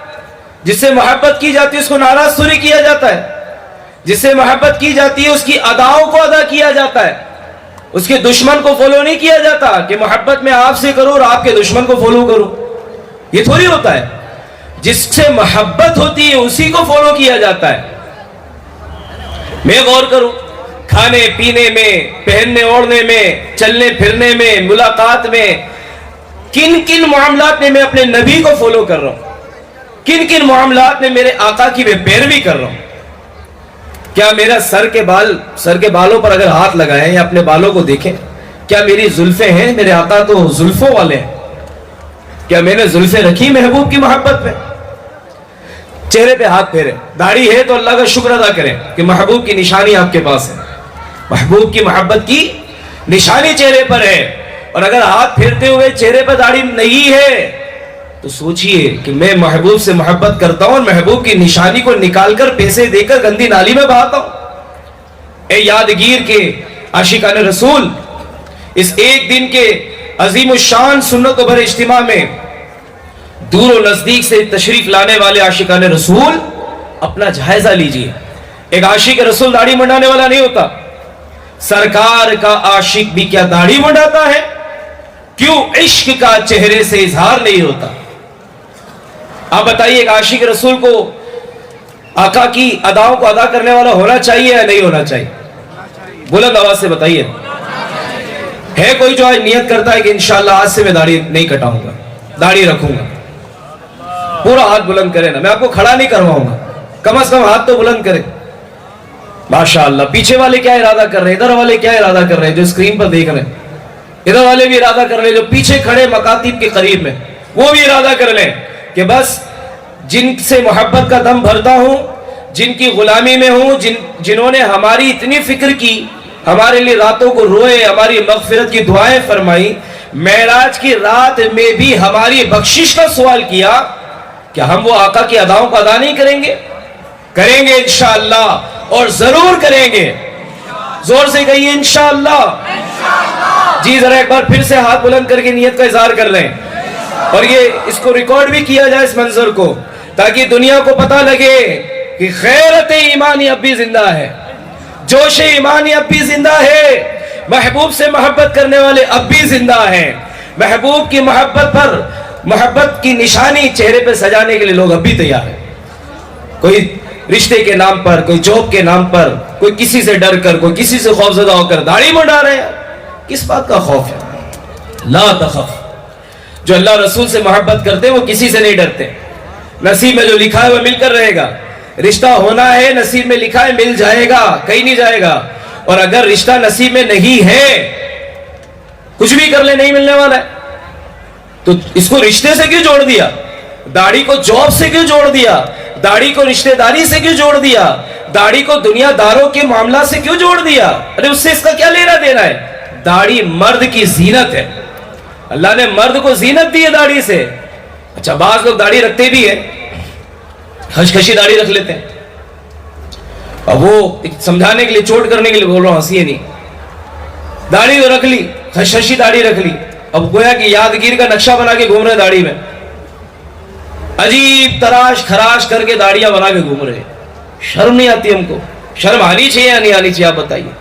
جس سے محبت کی جاتی ہے اس کو ناراض تھوڑی کیا جاتا ہے، جس سے محبت کی جاتی ہے اس کی اداؤں کو ادا کیا جاتا ہے. اس کے دشمن کو فالو نہیں کیا جاتا کہ محبت میں آپ سے کروں اور آپ کے دشمن کو فالو کروں. یہ تھوڑی ہوتا ہے. جس سے محبت ہوتی ہے اسی کو فالو کیا جاتا ہے. میں غور کروں، کھانے پینے میں، پہننے اوڑھنے میں، چلنے پھرنے میں، ملاقات میں، کن کن معاملات میں میں اپنے نبی کو فالو کر رہا ہوں، کن کن معاملات میں میرے آقا کی میں پیروی کر رہا ہوں. کیا میرا سر کے بالوں پر اگر ہاتھ لگائیں یا اپنے بالوں کو دیکھیں، کیا میری زلفیں ہیں؟ میرے آقا تو زلفوں والے ہیں. کیا میں نے زلفیں رکھی محبوب کی محبت میں؟ چہرے پہ ہاتھ پھیرے. داڑھی ہے تو اللہ کا شکر ادا کریں کہ محبوب کی نشانی آپ کے پاس ہے، محبوب کی محبت کی نشانی چہرے پر ہے. اور اگر ہاتھ پھیرتے ہوئے چہرے پر داڑھی نہیں ہے تو سوچئے کہ میں محبوب سے محبت کرتا ہوں اور محبوب کی نشانی کو نکال کر پیسے دے کر گندی نالی میں بہاتا ہوں. اے یادگیر کے عاشقان رسول، اس ایک دن کے عظیم الشان سنت و بھرے اجتماع میں دور و نزدیک سے تشریف لانے والے عاشقان رسول اپنا جائزہ لیجئے. ایک عاشق رسول داڑھی منڈانے والا نہیں ہوتا. سرکار کا عاشق بھی کیا داڑھی منڈاتا ہے؟ کیوں عشق کا چہرے سے اظہار نہیں ہوتا؟ آپ بتائیے، ایک عاشق رسول کو آقا کی اداؤں کو ادا کرنے والا ہونا چاہیے یا نہیں ہونا چاہیے؟ بلند آواز سے بتائیے. ہے کوئی جو آج نیت کرتا ہے کہ انشاءاللہ آج سے میں داڑھی نہیں کٹاؤں گا، داڑھی رکھوں گا؟ پورا ہاتھ بلند کرے نا، میں آپ کو کھڑا نہیں کرواؤں گا، کم از کم ہاتھ تو بلند کرے. ماشاءاللہ. پیچھے والے کیا ارادہ کر رہے ہیں، ادھر والے کیا ارادہ کر رہے ہیں جو اسکرین پر دیکھ رہے ہیں؟ ادھر والے بھی ارادہ کر لیں، جو پیچھے کھڑے مکاتب کے قریب میں وہ بھی ارادہ کر لیں کہ بس جن سے محبت کا دم بھرتا ہوں، جن کی غلامی میں ہوں، جنہوں نے ہماری اتنی فکر کی، ہمارے لیے راتوں کو روئے، ہماری مغفرت کی دعائیں فرمائی، معراج کی رات میں بھی ہماری بخشش کا سوال کیا، کیا ہم وہ آقا کی اداؤں کو ادا نہیں کریں گے؟ کریں گے انشاءاللہ، اور ضرور کریں گے. زور سے کہیے انشاءاللہ. جی ذرا ایک بار پھر سے ہاتھ بلند کر کے نیت کا اظہار کر لیں، اور یہ اس کو ریکارڈ بھی کیا جائے اس منظر کو، تاکہ دنیا کو پتہ لگے کہ غیرت ایمانی اب بھی زندہ ہے، جوش ایمانی اب بھی زندہ ہے، محبوب سے محبت کرنے والے اب بھی زندہ ہیں، محبوب کی محبت کی نشانی چہرے پہ سجانے کے لیے لوگ اب بھی تیار ہیں. کوئی رشتے کے نام پر، کوئی جاب کے نام پر، کوئی کسی سے ڈر کر، کوئی کسی سے خوف زدہ ہو کر داڑھی منڈا رہے ہیں. کس بات کا خوف ہے؟ لا تخف. جو اللہ رسول سے محبت کرتے ہیں وہ کسی سے نہیں ڈرتے. نصیب میں جو لکھا ہے وہ مل کر رہے گا. رشتہ ہونا ہے، نصیب میں لکھا ہے، مل جائے گا، کہیں نہیں جائے گا. اور اگر رشتہ نصیب میں نہیں ہے، کچھ بھی کر لے نہیں ملنے والا ہے، تو اس کو رشتے سے کیوں جوڑ دیا؟ داڑھی کو جاب سے کیوں جوڑ دیا؟ داڑھی کو رشتہ داری سے کیوں جوڑ دیا؟ داڑھی کو دنیا داروں کے معاملات سے کیوں جوڑ دیا؟ ارے اس سے اس کا کیا لینا دینا ہے؟ داڑھی مرد کی زینت ہے. اللہ نے مرد کو زینت دی ہے داڑھی سے. اچھا، بعض لوگ داڑھی رکھتے بھی ہیں، خشخشی داڑھی رکھ لیتے ہیں. اب وہ سمجھانے کے لیے، چوٹ کرنے کے لیے بول رہا ہوں، ہنسی نہیں. داڑھی تو رکھ لی، خشخشی داڑھی رکھ لی، اب گویا کہ یادگیر کا نقشہ بنا کے گھوم رہے داڑھی میں، عجیب تراش خراش کر کے داڑیاں بنا کے گھوم رہے. شرم نہیں آتی ہم کو؟ شرم آنی چاہیے یا نہیں آنی چاہیے؟ آپ بتائیے.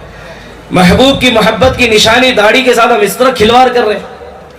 محبوب کی محبت کی نشانی داڑھی کے ساتھ ہم اس طرح کھلواڑ کر رہے ہیں.